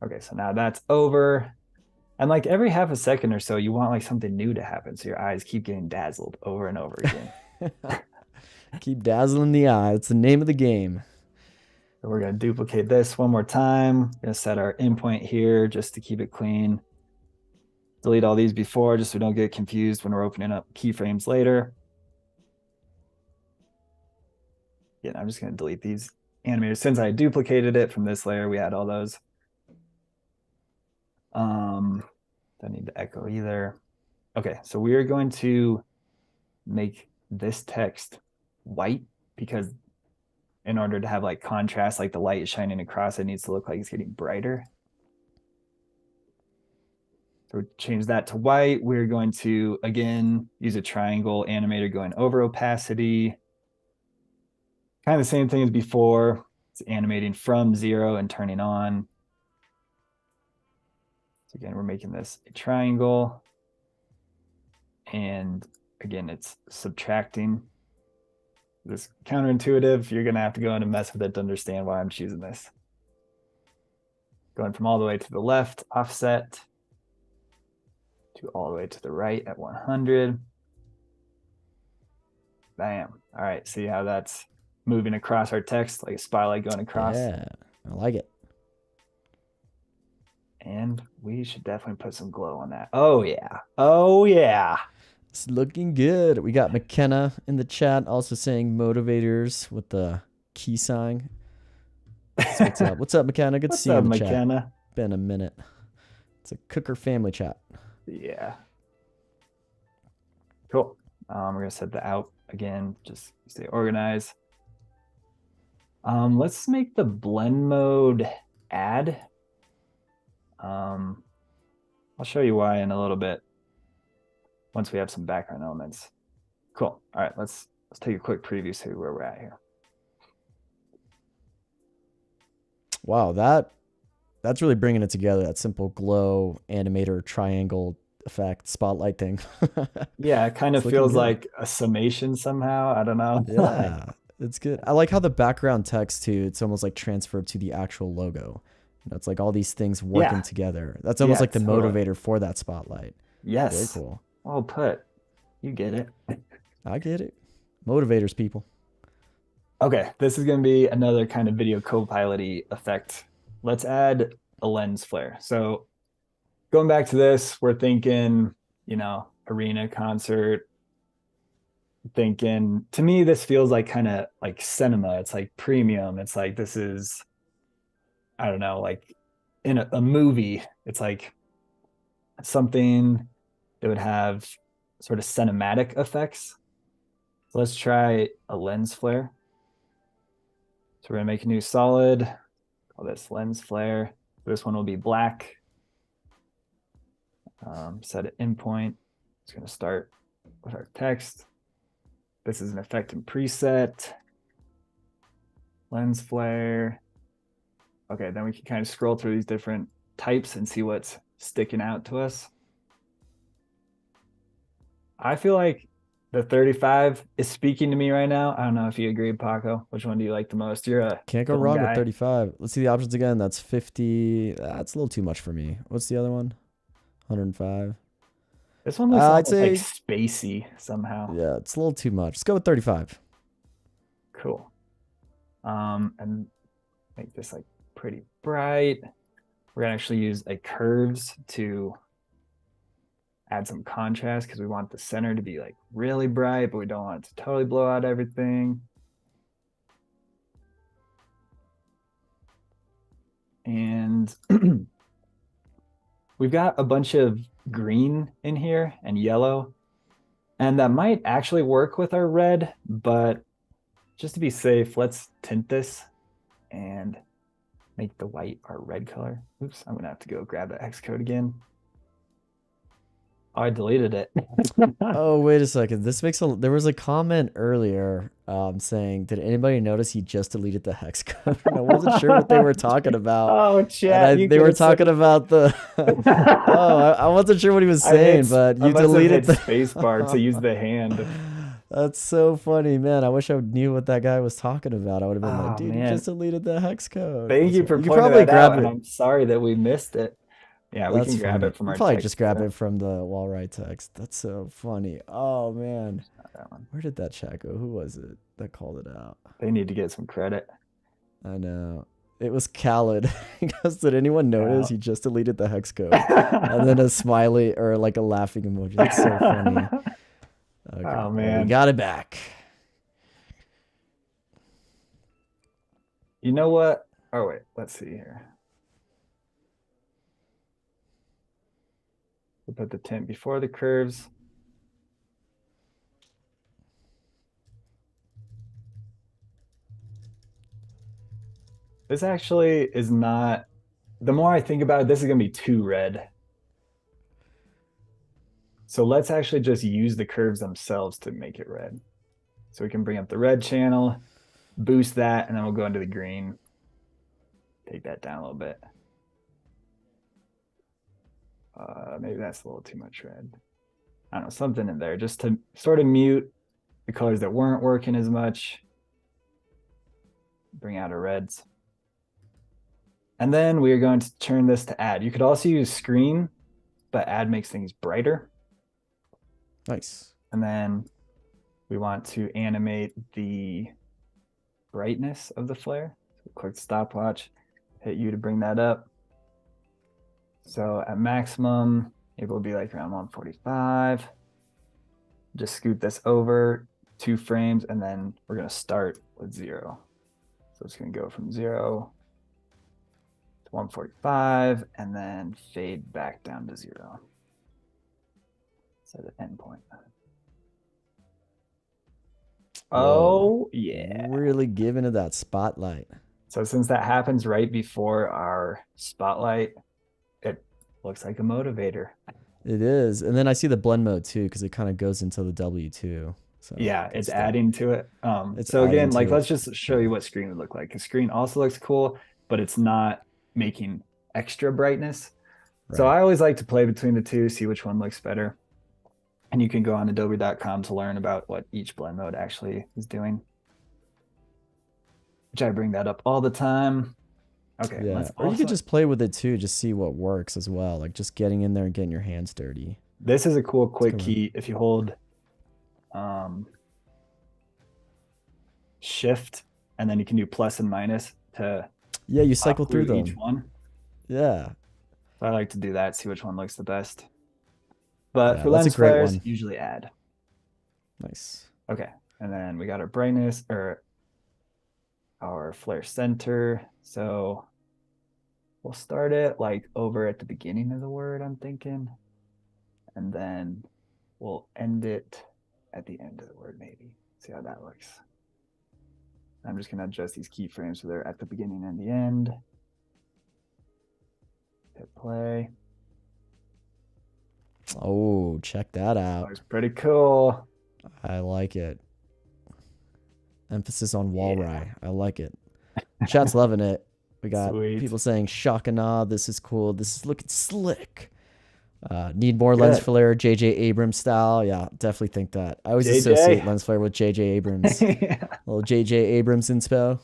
Okay, so now that's over. And like every half a second or so, you want like something new to happen. So your eyes keep getting dazzled over and over again. Keep dazzling the eye. It's the name of the game. So we're going to duplicate this one more time. Going to set our endpoint here just to keep it clean. Delete all these before just so we don't get confused when we're opening up keyframes later. Yeah, I'm just going to delete these animators. Since I duplicated it from this layer, we had all those. Don't need to echo either. Okay, so we are going to make this text white because in order to have like contrast, like the light is shining across, it needs to look like it's getting brighter. So change that to white. We're going to, again, use a triangle animator going over opacity. Kind of the same thing as before. It's animating from 0 and turning on. So again, we're making this a triangle. And again, it's subtracting. This is counterintuitive. You're going to have to go in and mess with it to understand why I'm choosing this. Going from all the way to the left, offset, to all the way to the right at 100. Bam. All right, see how that's moving across our text, like a spotlight going across. Yeah, I like it. And we should definitely put some glow on that. Oh, yeah. Oh, yeah. It's looking good. We got McKenna in the chat also saying motivators with the key sign. So what's up? What's up, McKenna? Good to see you in the McKenna? Chat. Been a minute. It's a Cooker family chat. Yeah. Cool. We're going to set the out again, just stay organized. Let's make the blend mode add. I'll show you why in a little bit once we have some background elements. Cool. All right, let's take a quick preview, see where we're at here. Wow, that's really bringing it together. That simple glow animator triangle effect spotlight thing. Yeah, it kind of feels like a summation somehow. I don't know. Yeah, it's good. I like how the background text too, it's almost like transferred to the actual logo. It's like all these things working together. That's almost like the motivator for that spotlight. Yes. Very cool. Well put. You get it. I get it. Motivators, people. Okay, this is going to be another kind of video copilot-y effect. Let's add a lens flare. So going back to this, we're thinking, arena, concert, thinking, to me, this feels like kind of like cinema. It's like premium. It's like this is, I don't know, like in a movie. It's like something that would have sort of cinematic effects. So let's try a lens flare. So we're gonna make a new solid, call this lens flare. This one will be black. Set an endpoint. It's gonna start with our text. This is an effect and preset. Lens flare. Okay, then we can kind of scroll through these different types and see what's sticking out to us. I feel like the 35 is speaking to me right now. I don't know if you agree, Paco. Which one do you like the most? You're a Can't go film wrong with guy. 35. Let's see the options again. That's 50. That's a little too much for me. What's the other one? 105. This one looks I'd almost like say, spacey somehow. yeah, it's a little too much. Let's go with 35. Cool. And make this like pretty bright. We're gonna actually use like curves to add some contrast because we want the center to be like really bright, but we don't want it to totally blow out everything. And we've got a bunch of green in here and yellow, and that might actually work with our red, but just to be safe, let's tint this and make the white our red color. Oops, I'm gonna have to go grab the X code again. Oh, I deleted it. Oh, wait a second. This makes a. There was a comment earlier saying, did anybody notice he just deleted the hex code? And I wasn't sure what they were talking about. Oh, chat. They were talking about the. Oh, I wasn't sure what he was saying, but you deleted the space bar to use the hand. That's so funny, man. I wish I knew what that guy was talking about. I would have been like, dude, man. you just deleted the hex code. Thank you for you pointing probably that grab out, it. and I'm sorry that we missed it. Yeah, we can grab it from our probably text just grab chat. it from the wall right text. That's so funny. Oh man, That one. where did that chat go? Who was it that called it out? They need to get some credit. I know. It was Khaled. He goes, did anyone notice he just deleted the hex code? And then a smiley or like a laughing emoji. That's so funny. Okay. Oh Well, man, we got it back. You know what? Oh wait, let's see here. We'll put the tint before the curves. This actually is not, the more I think about it, this is gonna be too red. So let's actually just use the curves themselves to make it red. So we can bring up the red channel, boost that, and then we'll go into the green. Take that down a little bit. Maybe that's a little too much red. I don't know, something in there just to sort of mute the colors that weren't working as much. Bring out our reds. And then we are going to turn this to add. You could also use screen, but add makes things brighter. Nice. And then we want to animate the brightness of the flare. So click stopwatch, hit U to bring that up. So at maximum, it will be like around 145. Just scoot this over 2 frames, and then we're going to start with 0. So it's going to go from 0 to 145, and then fade back down to 0. So the endpoint. Oh, yeah. Really giving it that spotlight. So since that happens right before our spotlight, it looks like a motivator. It is. And then I see the blend mode too, because it kind of goes into the W2. So yeah, it's adding to it. So again, like, let's just show you what screen would look like. The screen also looks cool, but it's not making extra brightness. Right. So I always like to play between the two, see which one looks better. And you can go on adobe.com to learn about what each blend mode actually is doing. Which I bring that up all the time. Okay. Yeah. Or you could just play with it too, just see what works as well. Like just getting in there and getting your hands dirty. This is a cool quick key. If you hold shift, and then you can do plus and minus to you cycle through them. Each one. Yeah. I like to do that, see which one looks the best. But for lens flares, usually add. Nice. Okay. And then we got our brightness or our flare center. So we'll start it like over at the beginning of the word, I'm thinking. And then we'll end it at the end of the word, maybe. See how that looks. I'm just going to adjust these keyframes so they're at the beginning and the end. Hit play. Oh, check that out. Looks pretty cool. I like it. Emphasis on Walry. I like it. Chat's loving it. We got people saying shock and awe. This is cool. This is looking slick. Need more lens flare, J.J. Abrams style. Yeah, definitely think that. I always associate lens flare with J.J. Abrams. Yeah. Little J.J. Abrams inspo.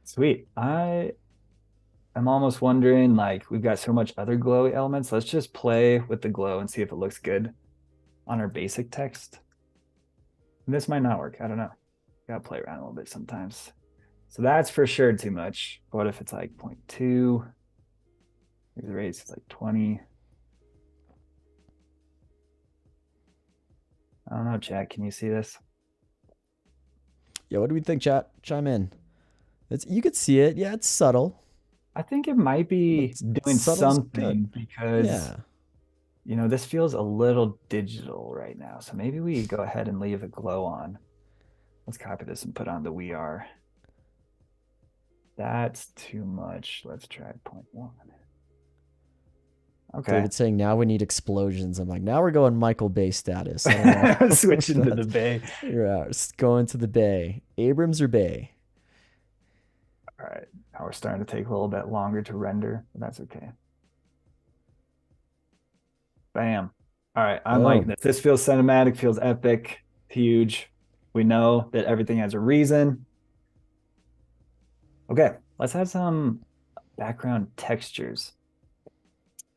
Sweet. I'm almost wondering, like, we've got so much other glowy elements. Let's just play with the glow and see if it looks good on our basic text. And this might not work. I don't know. Gotta play around a little bit sometimes. So that's for sure too much. What if it's like 0.2? Maybe the radius is like 20. I don't know, chat. Can you see this? Yeah, what do we think, chat? Chime in. You could see it. Yeah, it's subtle. I think it might be doing something because, you know, this feels a little digital right now. So maybe we go ahead and leave a glow on. Let's copy this and put on the we are. That's too much. Let's try 0.1. Okay. David's saying now we need explosions. I'm like, now we're going Michael Bay status. Switching to the Bay. Yeah, going to the Bay. Abrams or Bay? All right. Now we're starting to take a little bit longer to render, but that's okay. Bam. All right. I'm liking this. This feels cinematic, feels epic, huge. We know that everything has a reason. Okay. Let's add some background textures.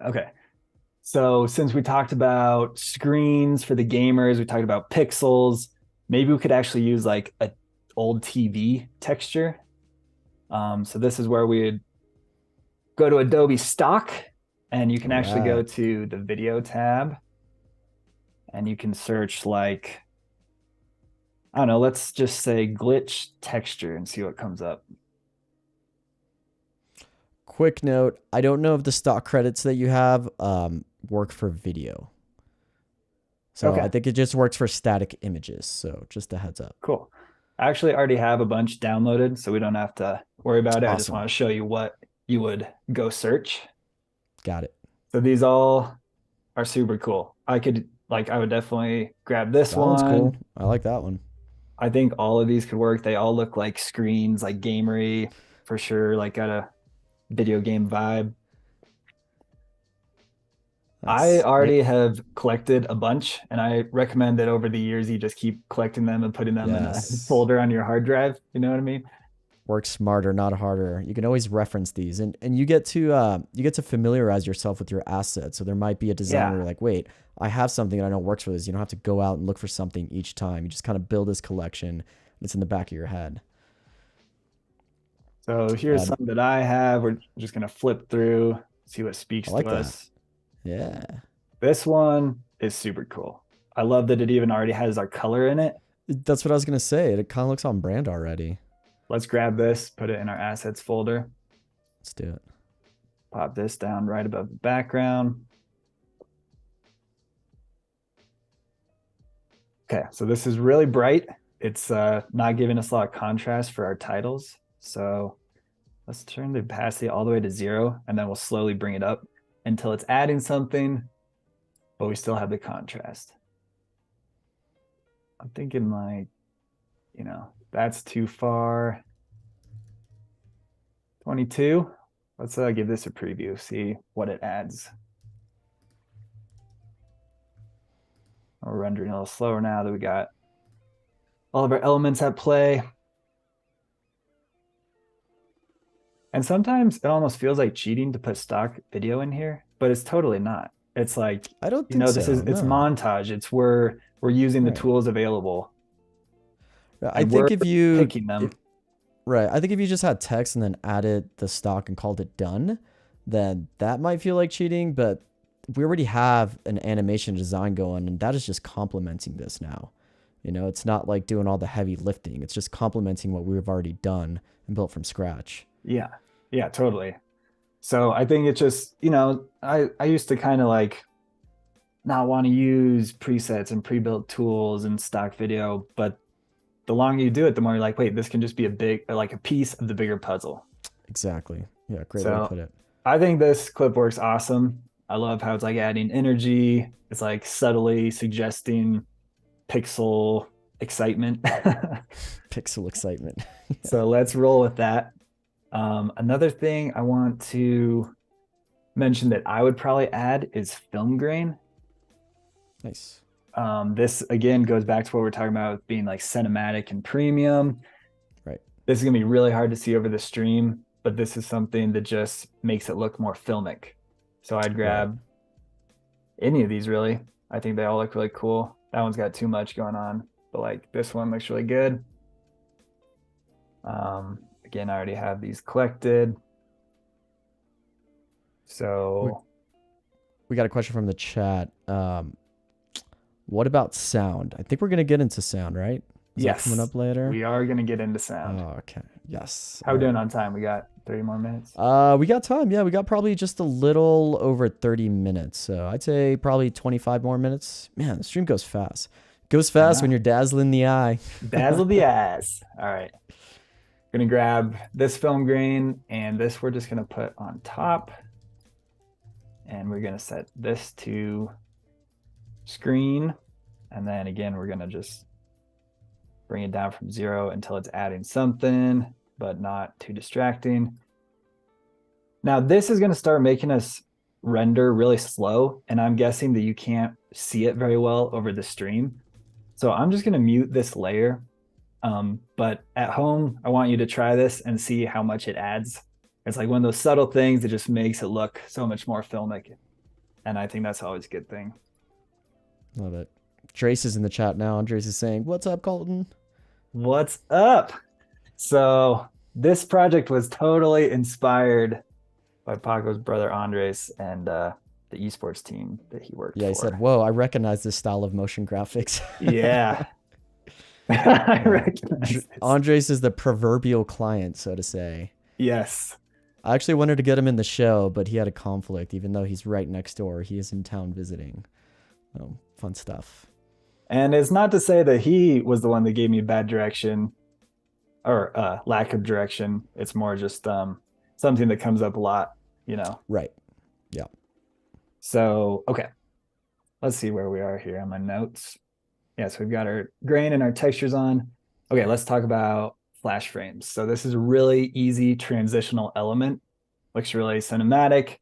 Okay. So since we talked about screens for the gamers, we talked about pixels, maybe we could actually use like an old TV texture. So this is where we'd go to Adobe Stock, and you can actually go to the video tab, and you can search like, I don't know, let's just say glitch texture and see what comes up. Quick note, I don't know if the stock credits that you have work for video. So I think it just works for static images. So just a heads up. Cool. I actually already have a bunch downloaded, so we don't have to worry about it. Awesome. I just want to show you what you would go search. Got it. So these all are super cool. I would definitely grab this one. That one's cool. I like that one. I think all of these could work. They all look like screens, like gamery for sure, like got a video game vibe. I already have collected a bunch, and I recommend that over the years you just keep collecting them and putting them in a folder on your hard drive. You know what I mean? Work smarter, not harder. You can always reference these, and you get to familiarize yourself with your assets. So there might be a designer like, wait, I have something that I know works for this. You don't have to go out and look for something each time. You just kind of build this collection. It's in the back of your head. So here's some that I have. We're just gonna flip through, see what speaks to us. Yeah. This one is super cool. I love that it even already has our color in it. That's what I was going to say. It kind of looks on brand already. Let's grab this, put it in our assets folder. Let's do it. Pop this down right above the background. Okay, so this is really bright. It's not giving us a lot of contrast for our titles. So let's turn the opacity all the way to 0, and then we'll slowly bring it up until it's adding something, but we still have the contrast. I'm thinking like, you know, that's too far. 22. Let's give this a preview, see what it adds. We're rendering a little slower now that we got all of our elements at play. And sometimes it almost feels like cheating to put stock video in here, but it's totally not. It's like, I don't think it's montage. It's where we're using the tools available. I think if you picking them. I think if you just had text and then added the stock and called it done, then that might feel like cheating. But we already have an animation design going, and that is just complementing this now. It's not like doing all the heavy lifting. It's just complementing what we've already done and built from scratch. Yeah. Yeah, totally. So I think it's just, I used to kind of like not want to use presets and pre-built tools and stock video, but the longer you do it, the more you're like, wait, this can just be like a piece of the bigger puzzle. Exactly. Yeah, great way to So put it. I think this clip works awesome. I love how it's like adding energy. It's like subtly suggesting pixel excitement. Pixel excitement. So let's roll with that. Another thing I want to mention that I would probably add is film grain. Nice. This again goes back to what we're talking about being like cinematic and premium. Right. This is gonna be really hard to see over the stream, but this is something that just makes it look more filmic. So I'd grab any of these really. I think they all look really cool. That one's got too much going on, but like this one looks really good. Again, I already have these collected. So we got a question from the chat. What about sound? I think we're gonna get into sound, right? Is that coming up later? We are gonna get into sound. Oh, okay. Yes. How we doing on time? We got 30 more minutes. We got time. Yeah, we got probably just a little over 30 minutes. So I'd say probably 25 more minutes. Man, the stream goes fast. Goes fast when you're dazzling the eye. Dazzle the eyes. All right. Gonna grab this film grain, and this we're just gonna put on top. And we're gonna set this to screen. And then again, we're gonna just bring it down from 0 until it's adding something, but not too distracting. Now this is gonna start making us render really slow, and I'm guessing that you can't see it very well over the stream. So I'm just gonna mute this layer. But at home, I want you to try this and see how much it adds. It's like one of those subtle things that just makes it look so much more filmic. And I think that's always a good thing. Love it. Trace is in the chat now. Andres is saying, "What's up, Colton?" What's up? So this project was totally inspired by Paco's brother Andres and the esports team that he worked for. Yeah, he said, "Whoa, I recognize this style of motion graphics." Yeah. I recognize this. Andres is the proverbial client, so to say. Yes. I actually wanted to get him in the show, but he had a conflict, even though he's right next door. He is in town visiting. Oh, fun stuff. And it's not to say that he was the one that gave me bad direction or lack of direction. It's more just something that comes up a lot, Right. Yeah. So, okay. Let's see where we are here on my notes. Yeah, so we've got our grain and our textures on. Okay, let's talk about flash frames. So this is a really easy transitional element. Looks really cinematic.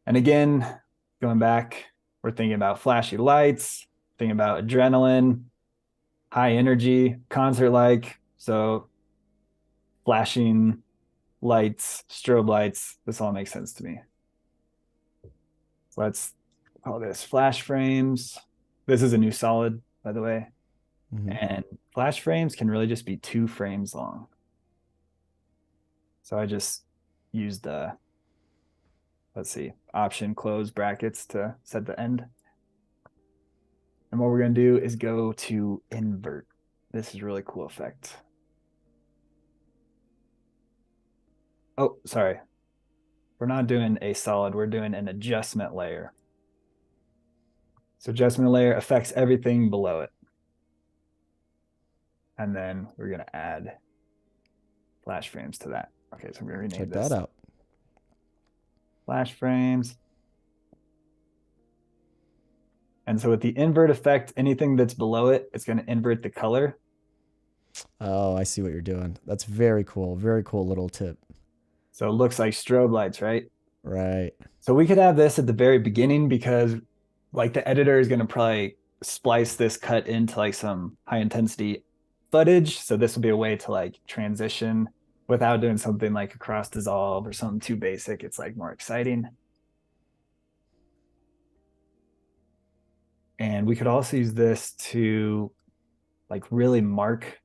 And again, going back, we're thinking about flashy lights, thinking about adrenaline, high energy, concert-like. So flashing lights, strobe lights, this all makes sense to me. So let's call this flash frames. This is a new solid, by the way. Mm-hmm. And flash frames can really just be 2 frames long. So I just used let's see, option close brackets to set the end. And what we're going to do is go to invert. This is a really cool effect. Oh, sorry. We're not doing a solid. We're doing an adjustment layer. So adjustment layer affects everything below it. And then we're going to add flash frames to that. Okay, so I'm going to rename this. Check that out. Flash frames. And so with the invert effect, anything that's below it, it's going to invert the color. Oh, I see what you're doing. That's very cool. Very cool little tip. So it looks like strobe lights, right? Right. So we could have this at the very beginning because like the editor is going to probably splice this cut into like some high intensity footage. So this will be a way to like transition without doing something like a cross dissolve or something too basic. It's like more exciting. And we could also use this to like really mark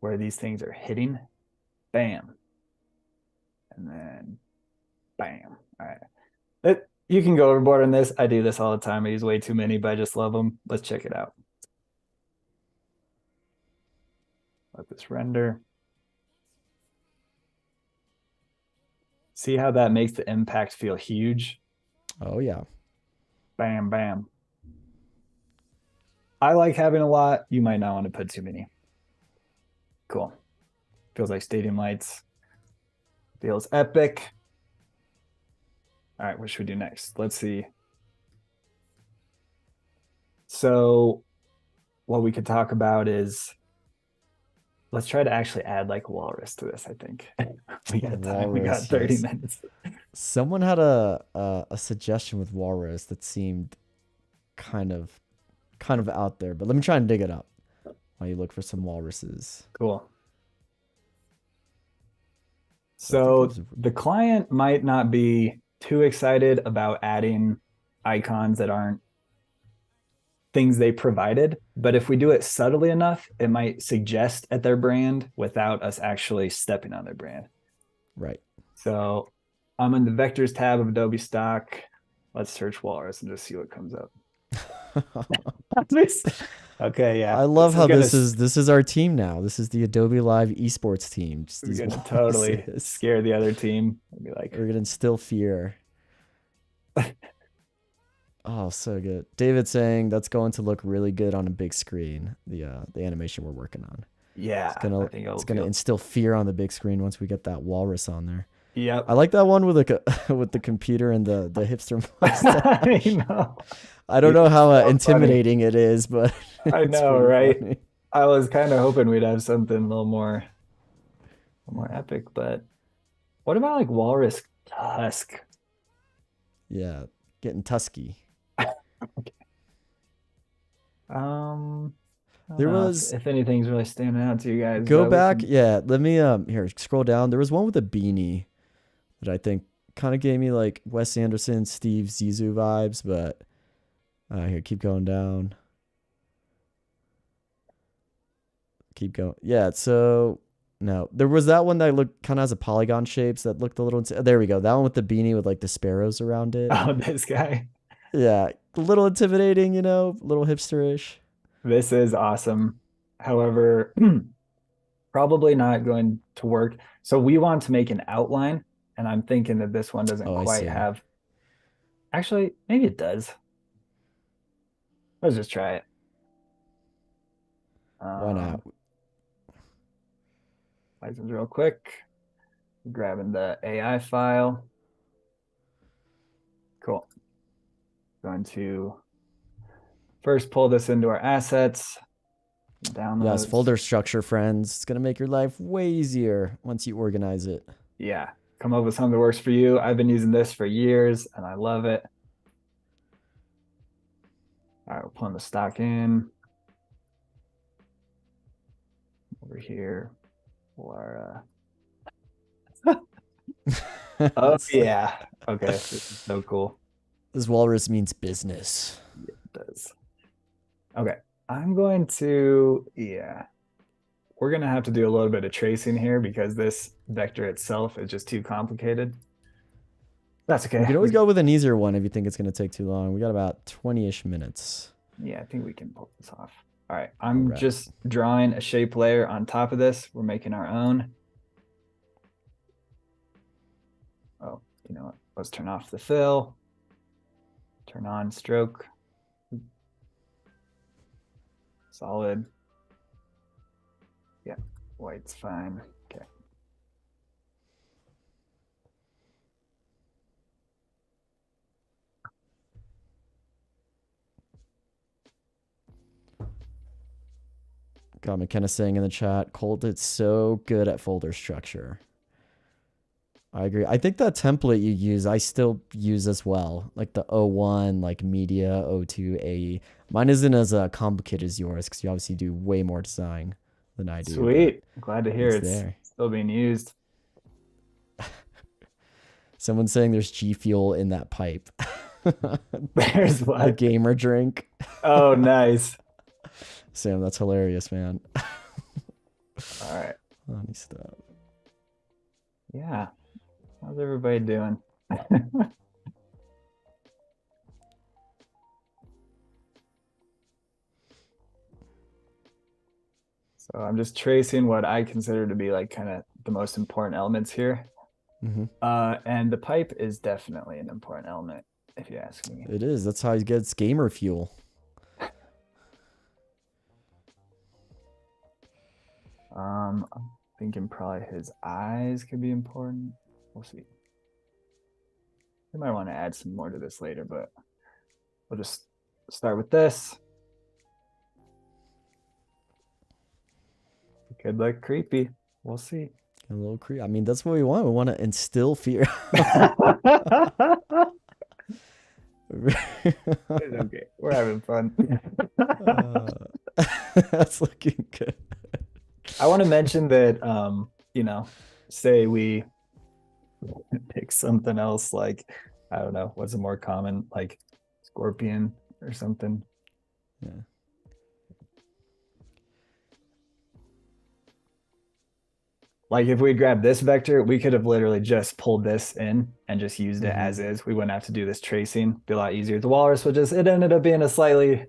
where these things are hitting. Bam. And then bam. All right. You can go overboard on this. I do this all the time. I use way too many, but I just love them. Let's check it out. Let this render. See how that makes the impact feel huge? Oh yeah. Bam, bam. I like having a lot. You might not want to put too many. Cool. Feels like stadium lights. Feels epic. All right, what should we do next? Let's see. So what we could talk about is let's try to actually add like walrus to this, I think. We got time. We got Walrus, 30 yes. minutes. Someone had a suggestion with walrus that seemed kind of out there, but let me try and dig it up while you look for some walruses. Cool. So I think it So was- the client might not be too excited about adding icons that aren't things they provided, but if we do it subtly enough, it might suggest at their brand without us actually stepping on their brand. Right. So I'm in the vectors tab of Adobe Stock. Let's search walrus and just see what comes up. Okay, yeah. I love how gonna, this is our team now. This is the Adobe Live esports team. Just We're these gonna totally walruses. scare the other team. I'd be like, We're gonna instill fear. Oh, so good. David saying that's going to look really good on a big screen. The animation we're working on. yeah, I think it's gonna instill fear on the big screen once we get that walrus on there. Yep. I like that one with with the computer and the hipster mustache. I know. I don't know how so intimidating it is, but I it's know, pretty right? funny. I was kind of hoping we'd have something a little more epic, but what about like walrus tusk? Yeah, getting tusky. I There don't know was if anything's really standing out to you guys. go but we back. can- Yeah, let me here scroll down. There was one with a beanie that I think kind of gave me like Wes Anderson, Steve Zissou vibes, but here keep going down. Keep going. Yeah, so no, there was that one that looked kind of has a polygon shapes that looked a little. There we go. That one with the beanie with like the sparrows around it. Oh, this guy. Yeah, a little intimidating, a little hipsterish. This is awesome. However, probably not going to work. So we want to make an outline, and I'm thinking that this one doesn't Oh, I quite see. have. Actually, maybe it does. Let's just try it. Why not? License real quick. Grabbing the AI file. Cool. Going to first pull this into our assets. Downloads. Yes, folder structure, friends. It's gonna make your life way easier once you organize it. Yeah, come up with something that works for you. I've been using this for years and I love it. All right, we're pulling the stock in. Over here. Or oh yeah. Okay, this is so cool. This walrus means business. It does. Okay, I'm going to, we're going to have to do a little bit of tracing here because this vector itself is just too complicated. That's okay. You can always go with an easier one if you think it's going to take too long. We got about 20-ish minutes. Yeah, I think we can pull this off. All right, I'm just drawing a shape layer on top of this. We're making our own. Oh, you know what? Let's turn off the fill. Turn on stroke. Solid. Yeah, white's fine. Okay. Got McKenna saying in the chat, Colt, it's so good at folder structure. I agree. I think that template you use, I still use as well. Like the O1, like media, O2, AE. Mine isn't as complicated as yours because you obviously do way more design than I do. Sweet. Glad to hear it's there. still being used. Someone's saying there's G Fuel in that pipe. There's what? The gamer drink. Oh, nice. Sam, that's hilarious, man. All right. Funny stuff. Yeah. How's everybody doing? So I'm just tracing what I consider to be like kind of the most important elements here. Hmm. And the pipe is definitely an important element, if you ask me. It is. That's how he gets gamer fuel. I'm thinking probably his eyes could be important. We'll see. We might want to add some more to this later, but we'll just start with this. It could look creepy. We'll see. A little creepy. I mean, that's what we want. We want to instill fear. It's okay. We're having fun. That's looking good. I want to mention that, say we pick something else like, I don't know, what's a more common, like scorpion or something. Yeah. Like if we grabbed this vector, we could have literally just pulled this in and just used it as is. We wouldn't have to do this tracing. Be a lot easier. The walrus would it ended up being a slightly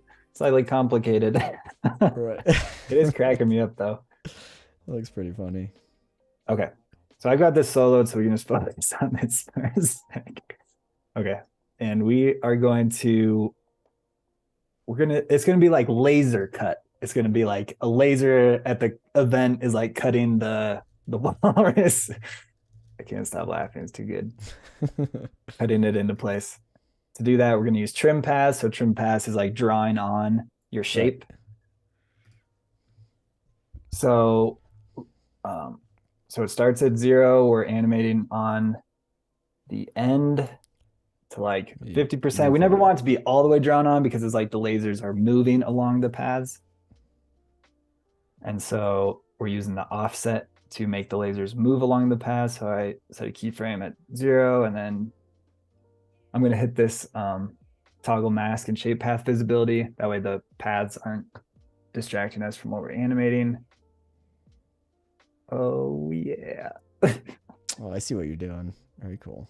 complicated. Right. It is cracking me up though. That looks pretty funny. Okay. So I got this soloed, so we can just focus on this for a sec. Okay. And we are going to, it's going to be like laser cut. It's going to be like a laser at the event is like cutting the walrus. I can't stop laughing. It's too good. Cutting it into place. To do that, we're going to use trim paths. So trim paths is like drawing on your shape. Right. So it starts at 0. We're animating on the end to like 50%. We never want it to be all the way drawn on because it's like the lasers are moving along the paths. And so we're using the offset to make the lasers move along the path. So I set a keyframe at 0, and then I'm going to hit this toggle mask and shape path visibility. That way the paths aren't distracting us from what we're animating. Oh, yeah. Oh, I see what you're doing. Very cool.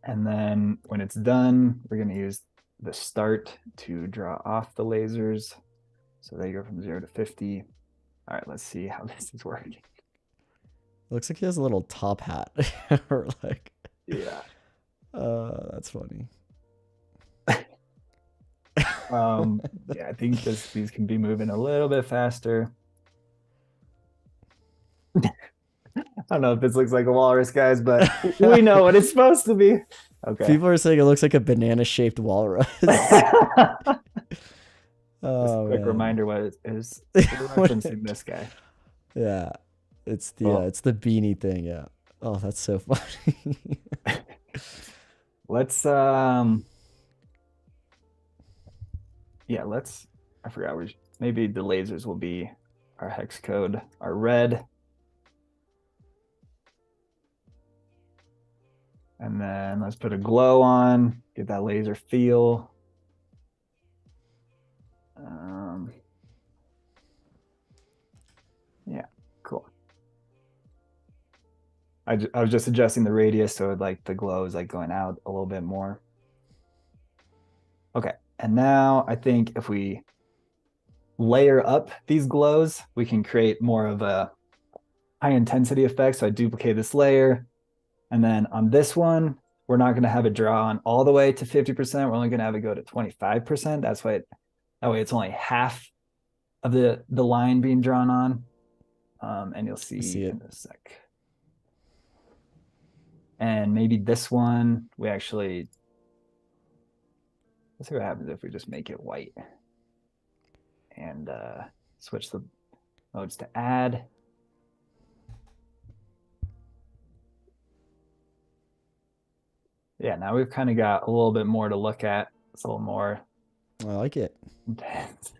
And then when it's done, we're going to use the start to draw off the lasers. So they go from 0 to 50. All right, let's see how this is working. Looks like he has a little top hat. Or like, yeah. That's funny. Yeah, I think these can be moving a little bit faster. I don't know if this looks like a walrus, guys, but we know what it's supposed to be. Okay. People are saying it looks like a banana-shaped walrus. Just a quick reminder what it is. We're referencing this guy. Yeah. It's the beanie thing, yeah. Oh, that's so funny. Let's I forgot maybe the lasers will be our hex code, our red. And then let's put a glow on, get that laser feel. Yeah, cool. I was just adjusting the radius so like the glow is like going out a little bit more. Okay, and now I think if we layer up these glows, we can create more of a high intensity effect. So I duplicate this layer. And then on this one, we're not going to have it draw on all the way to 50%. We're only going to have it go to 25%. That way it's only half of the line being drawn on. And you'll see it in a sec. And maybe this one, let's see what happens if we just make it white and switch the modes to add. Yeah, now we've kind of got a little bit more to look at. It's a little more. I like it. Intense.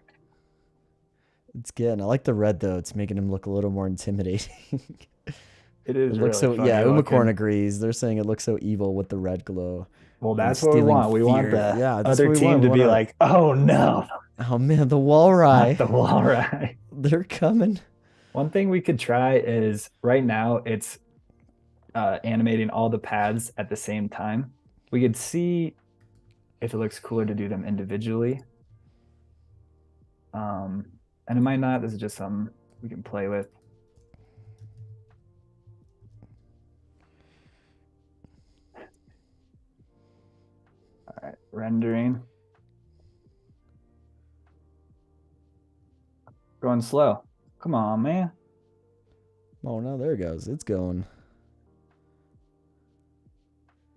It's good. I like the red though. It's making him look a little more intimidating. It is. It looks really so. Yeah, Umacorn agrees. They're saying it looks so evil with the red glow. Well, that's what we want. We want the other team to be like, "Oh no! Oh man, the walrus! The walrus! They're coming." One thing we could try is right now it's animating all the paths at the same time. We could see if it looks cooler to do them individually. And it might not. This is just something we can play with. All right, rendering. Going slow. Come on, man. Oh no, there it goes. It's going.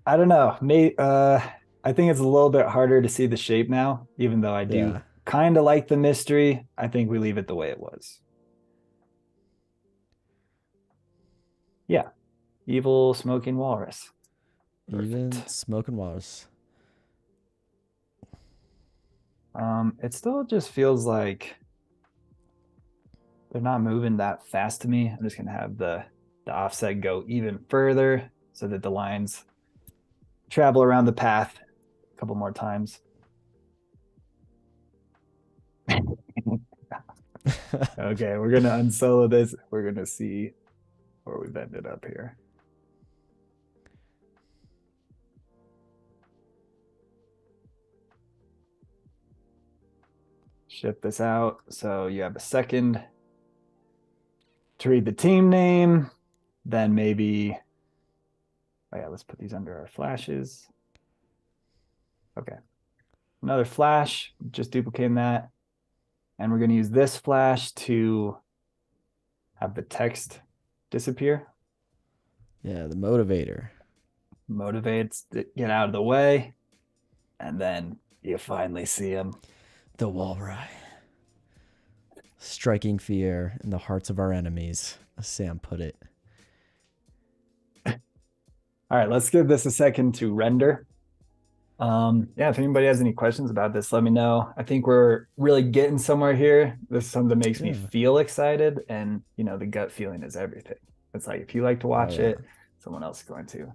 I don't know. I think it's a little bit harder to see the shape now, even though I do Yeah. kind of like the mystery. I think we leave it the way it was. Yeah. Evil smoking walrus. Even Perfect. smoking walls. It still just feels like they're not moving that fast to me. I'm just gonna have the offset go even further so that the lines travel around the path a couple more times. Okay, we're gonna unsolo this. We're gonna see where we've ended up here. Shift this out so you have a second to read the team name. Then maybe, oh yeah, let's put these under our flashes. Okay, another flash, just duplicating that. And we're gonna use this flash to have the text disappear. Yeah, the motivator. Motivates to get out of the way. And then you finally see him. The Walrus. Striking fear in the hearts of our enemies, as Sam put it. All right, let's give this a second to render. Yeah, if anybody has any questions about this, let me know. I think we're really getting somewhere here. This is something that makes me Yeah. feel excited, and the gut feeling is everything. It's like if you like to watch yeah. it, someone else is going to.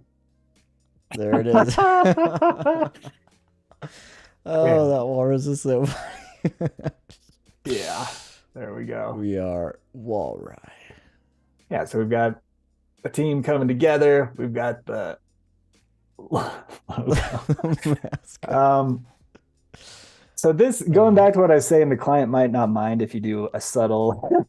There it is. Oh, Yeah. that walrus is so funny. Yeah, there we go. We are Walrus. Yeah, so we've got a team coming together. We've got the logo. So this, going back to what I was saying, the client might not mind if you do a subtle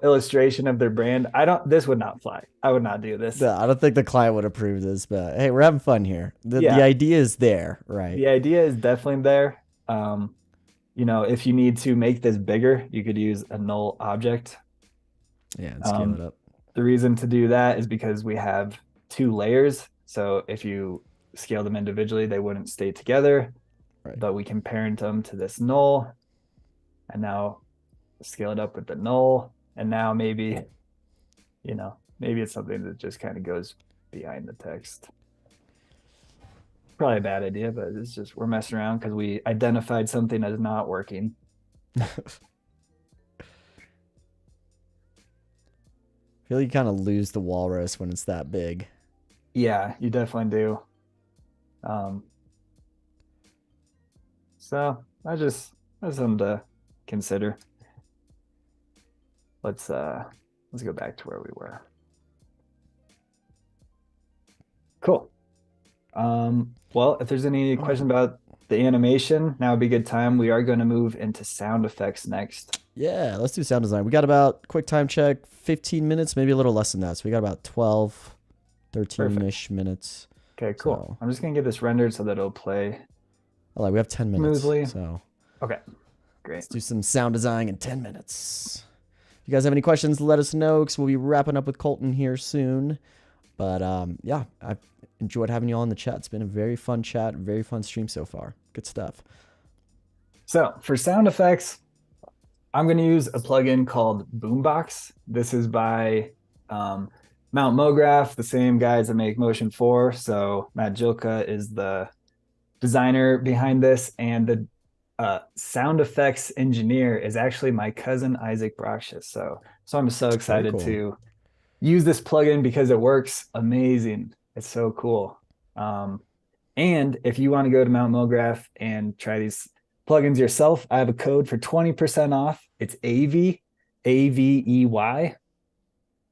illustration of their brand. This would not fly. I would not do this. I don't think the client would approve this, but hey, we're having fun here. The Yeah. idea is there, right? The idea is definitely there. If you need to make this bigger, you could use a null object. Yeah, and scale it up. The reason to do that is because we have two layers. So if you scale them individually, they wouldn't stay together. Right. But we can parent them to this null. And now scale it up with the null. And now maybe it's something that just kind of goes behind the text. Probably a bad idea, but it's just we're messing around because we identified something as not working. I feel like you kind of lose the walrus when it's that big. Yeah, you definitely do. So that's something to consider. Let's go back to where we were. Cool. Well, if there's any question about the animation, now would be a good time. We are going to move into sound effects next. Yeah, let's do sound design. We got about, quick time check, 15 minutes, maybe a little less than that. So we got about 12, 13-ish minutes. Okay, cool. So, I'm just going to get this rendered so that it'll play. We have 10 minutes. Smoothly. So okay, great. Let's do some sound design in 10 minutes. If you guys have any questions, let us know because we'll be wrapping up with Colton here soon. But yeah, I've enjoyed having you all in the chat. It's been a very fun chat, very fun stream so far. Good stuff. So for sound effects, I'm going to use a plugin called Boombox. This is by Mount MoGraph, the same guys that make Motion 4. So Matt Jilka is the designer behind this, and the sound effects engineer is actually my cousin Isaac Broxius. So I'm so excited to use this plugin because it works amazing. It's so cool. And if you want to go to Mount MoGraph and try these plugins yourself, I have a code for 20% off. It's AV, AVEY. I'm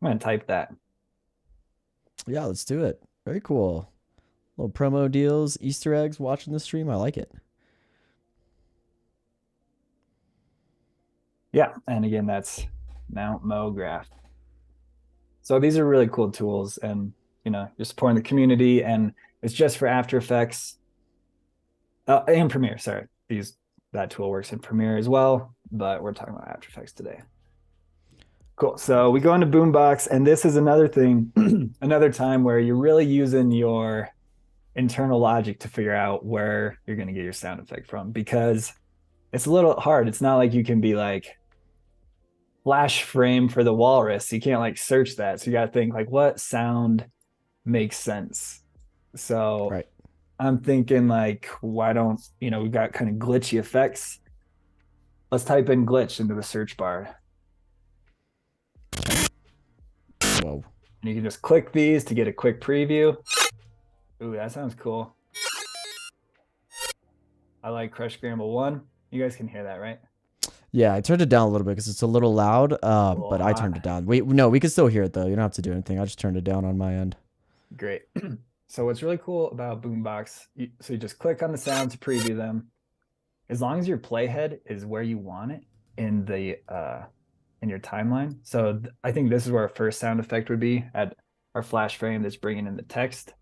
going to type that. Yeah, let's do it. Very cool. Little promo deals, Easter eggs watching the stream. I like it. Yeah, and again, that's Mount Mo Graph. So these are really cool tools, and you're supporting the community, and it's just for After Effects and Premiere. Sorry, that tool works in Premiere as well, but we're talking about After Effects today. Cool. So we go into Boombox, and this is another thing, another time where you're really using your internal logic to figure out where you're going to get your sound effect from, because it's a little hard. It's not like you can be like flash frame for the walrus. You can't like search that. So you got to think like, what sound makes sense? So Right. I'm thinking like, why don't, we've got kind of glitchy effects. Let's type in glitch into the search bar. Whoa. And you can just click these to get a quick preview. Ooh, that sounds cool. I like Crush Scramble 1. You guys can hear that, right? Yeah, I turned it down a little bit because it's a little loud, but I turned it down. We can still hear it, though. You don't have to do anything. I just turned it down on my end. Great. So what's really cool about Boombox, so you just click on the sound to preview them. As long as your playhead is where you want it in the in your timeline. So I think this is where our first sound effect would be, at our flash frame that's bringing in the text.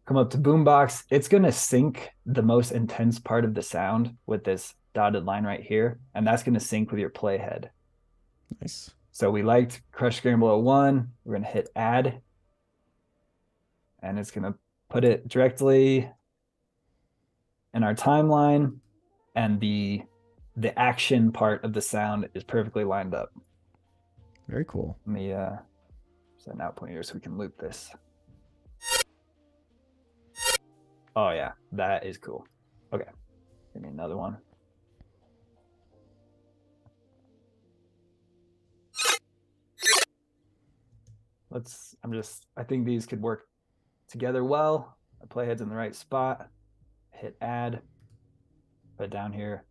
Come up to Boombox. It's going to sync the most intense part of the sound with this dotted line right here, and that's going to sync with your playhead. Nice. So we liked Crush Scramble 01. We're going to hit add, and it's going to put it directly in our timeline, and the action part of the sound is perfectly lined up. Very cool. Let me set an out point here so we can loop this. Oh yeah, that is cool. Okay, give me another one. I think these could work together well. My playhead's in the right spot. Hit add, put it down here.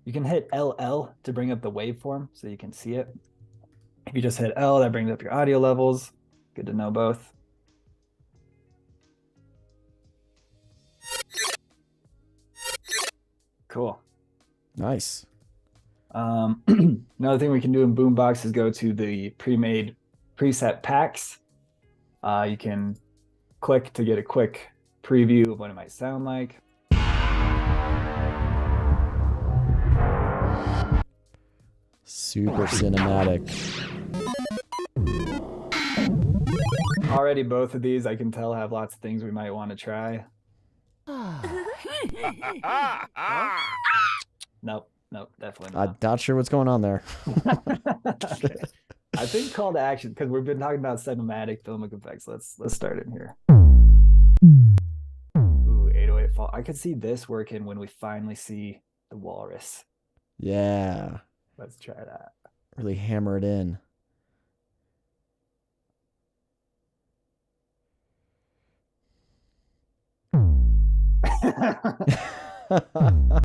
You can hit LL to bring up the waveform so you can see it. If you just hit L, that brings up your audio levels. Good to know both. Cool. Nice. Another thing we can do in Boombox is go to the pre-made preset packs. You can click to get a quick preview of what it might sound like. Super cinematic. Already both of these I can tell have lots of things we might want to try. Nope, definitely not. I'm not sure what's going on there. Okay. I think call to action, because we've been talking about cinematic filmic effects. Let's start in here. Ooh, 808 fall. I could see this working when we finally see the walrus. Yeah. Let's try that. Really hammer it in.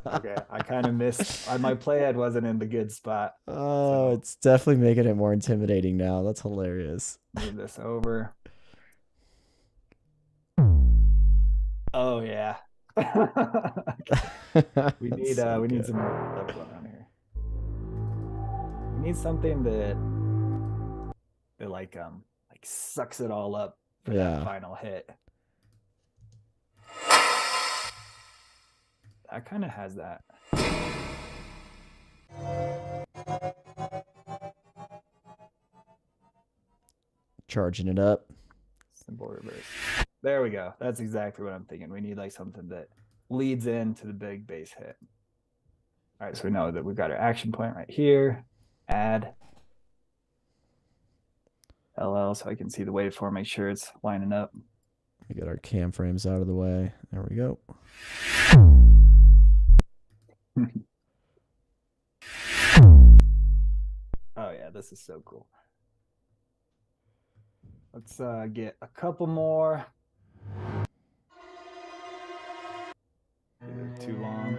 Okay, I kind of missed. My playhead wasn't in the good spot. Oh, so it's definitely making it more intimidating now. That's hilarious. Move this over. Oh yeah. We need so we need some more stuff going on here. We need something that like sucks it all up for that final hit. That kind of has that. Charging it up. Simple reverse. There we go. That's exactly what I'm thinking. We need like something that leads into the big bass hit. All right, so we know that we've got our action point right here. Add LL so I can see the waveform, make sure it's lining up. We get our cam frames out of the way. There we go. Oh yeah, this is so cool. Let's get a couple more. Too long.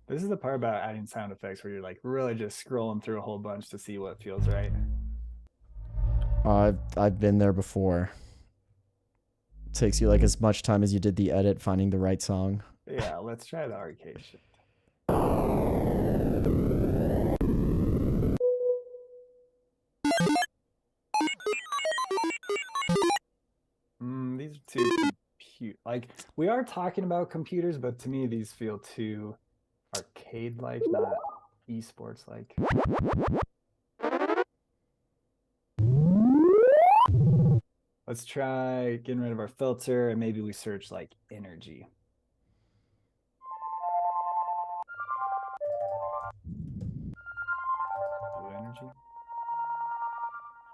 This is the part about adding sound effects where you're like really just scrolling through a whole bunch to see what feels right. I've been there before. Takes you like as much time as you did the edit finding the right song. Yeah, let's try the arcade shit. These are too like we are talking about computers, but to me these feel too arcade-like, not esports-like. Let's try getting rid of our filter and maybe we search like energy. Blue energy.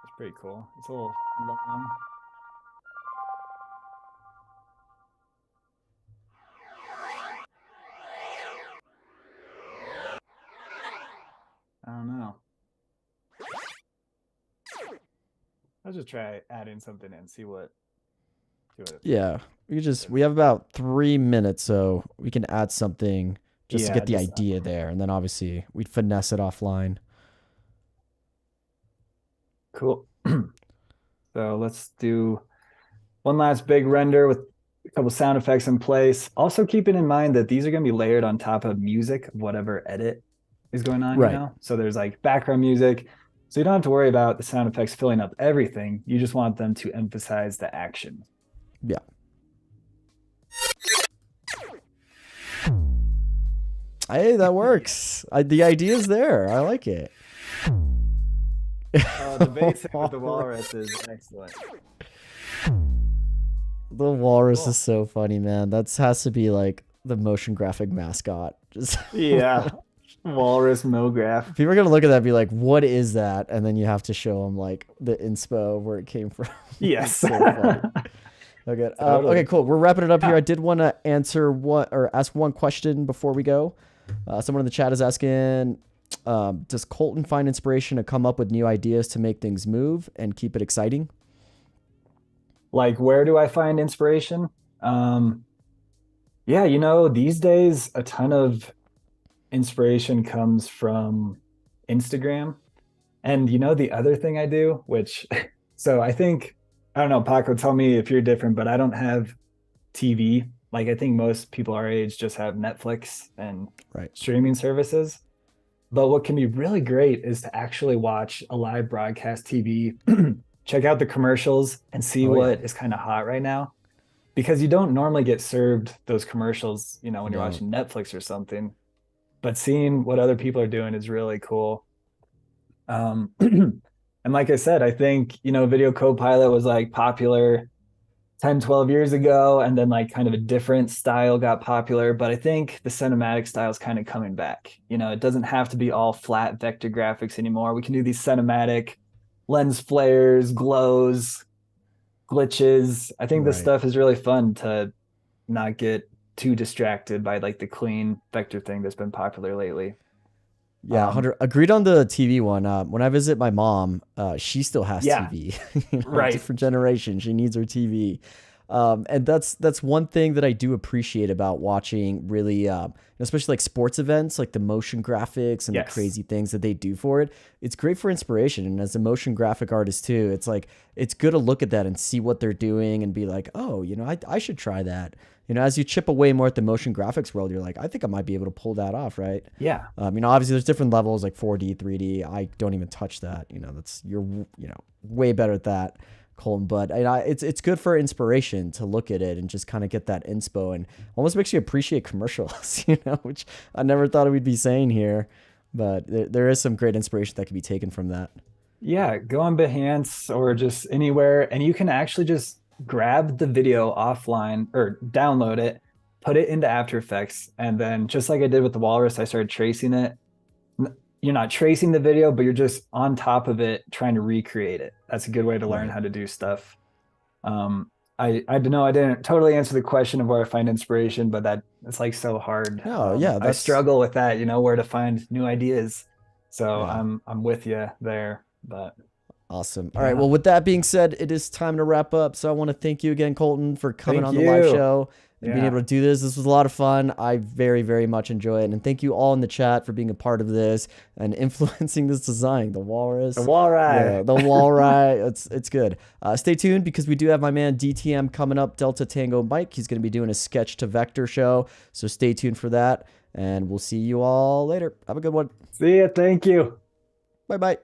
It's pretty cool. It's a little long. I don't know. I'll just try adding something in, see what Yeah, we have about 3 minutes, so we can add something just to get the idea there, and then obviously we'd finesse it offline. Cool. So let's do one last big render with a couple sound effects in place. Also keeping in mind that these are going to be layered on top of music of whatever edit is going on, Right. you know? So there's like background music. So you don't have to worry about the sound effects filling up everything. You just want them to emphasize the action. Yeah. Hey, that works. The idea's there. I like it. The basic with the walrus is excellent. The walrus is so funny, man. That has to be like the motion graphic mascot. Just yeah. Walrus MoGraph. People are gonna look at that and be like, what is that? And then you have to show them like the inspo where it came from. Yes. So funny. Okay. Okay, cool. We're wrapping it up here. I did want to ask one question before we go. Someone in the chat is asking, does Colton find inspiration to come up with new ideas to make things move and keep it exciting? Like, where do I find inspiration? Yeah, these days a ton of inspiration comes from Instagram. And the other thing I do, which so I don't know, Paco, tell me if you're different, but I don't have TV. Like I think most people our age just have Netflix and streaming services. But what can be really great is to actually watch a live broadcast TV, check out the commercials and see what is kind of hot right now. Because you don't normally get served those commercials, when you're watching Netflix or something. But seeing what other people are doing is really cool. And like I said, I think, Video Copilot was like popular 10, 12 years ago, and then like kind of a different style got popular. But I think the cinematic style is kind of coming back. It doesn't have to be all flat vector graphics anymore. We can do these cinematic lens flares, glows, glitches. I think this stuff is really fun to not get too distracted by like the clean vector thing that's been popular lately. Yeah, 100 agreed on the TV one. When I visit my mom, she still has TV. Different generation. She needs her TV. And that's one thing that I do appreciate about watching really, especially like sports events, like the motion graphics and the crazy things that they do for it. It's great for inspiration. And as a motion graphic artist too, it's like, it's good to look at that and see what they're doing and be like, oh, I should try that. As you chip away more at the motion graphics world, you're like, I think I might be able to pull that off, right? Yeah. Obviously there's different levels like 4D, 3D. I don't even touch that. You're way better at that, Colton. But it's good for inspiration to look at it and just kind of get that inspo, and almost makes you appreciate commercials, which I never thought we'd be saying here. But there is some great inspiration that can be taken from that. Yeah, go on Behance or just anywhere, and you can actually just grab the video offline or download it, put it into After Effects, and then just like I did with the walrus, I started tracing it. You're not tracing the video, but you're just on top of it trying to recreate it. That's a good way to learn how to do stuff. I don't know, I didn't totally answer the question of where I find inspiration, but it's like so hard. I struggle with that, where to find new ideas. So I'm with you there, but Awesome. All right. Well, with that being said, it is time to wrap up. So I want to thank you again, Colton, for coming Thank on the live you. show and being Yeah. able to do this. This was a lot of fun. I very, very much enjoy it. And thank you all in the chat for being a part of this and influencing this design. The walrus. The wall ride. The wall ride. It's good. Stay tuned because we do have my man DTM coming up, Delta Tango Mike. He's going to be doing a sketch to vector show. So stay tuned for that. And we'll see you all later. Have a good one. See ya. Thank you. Bye-bye.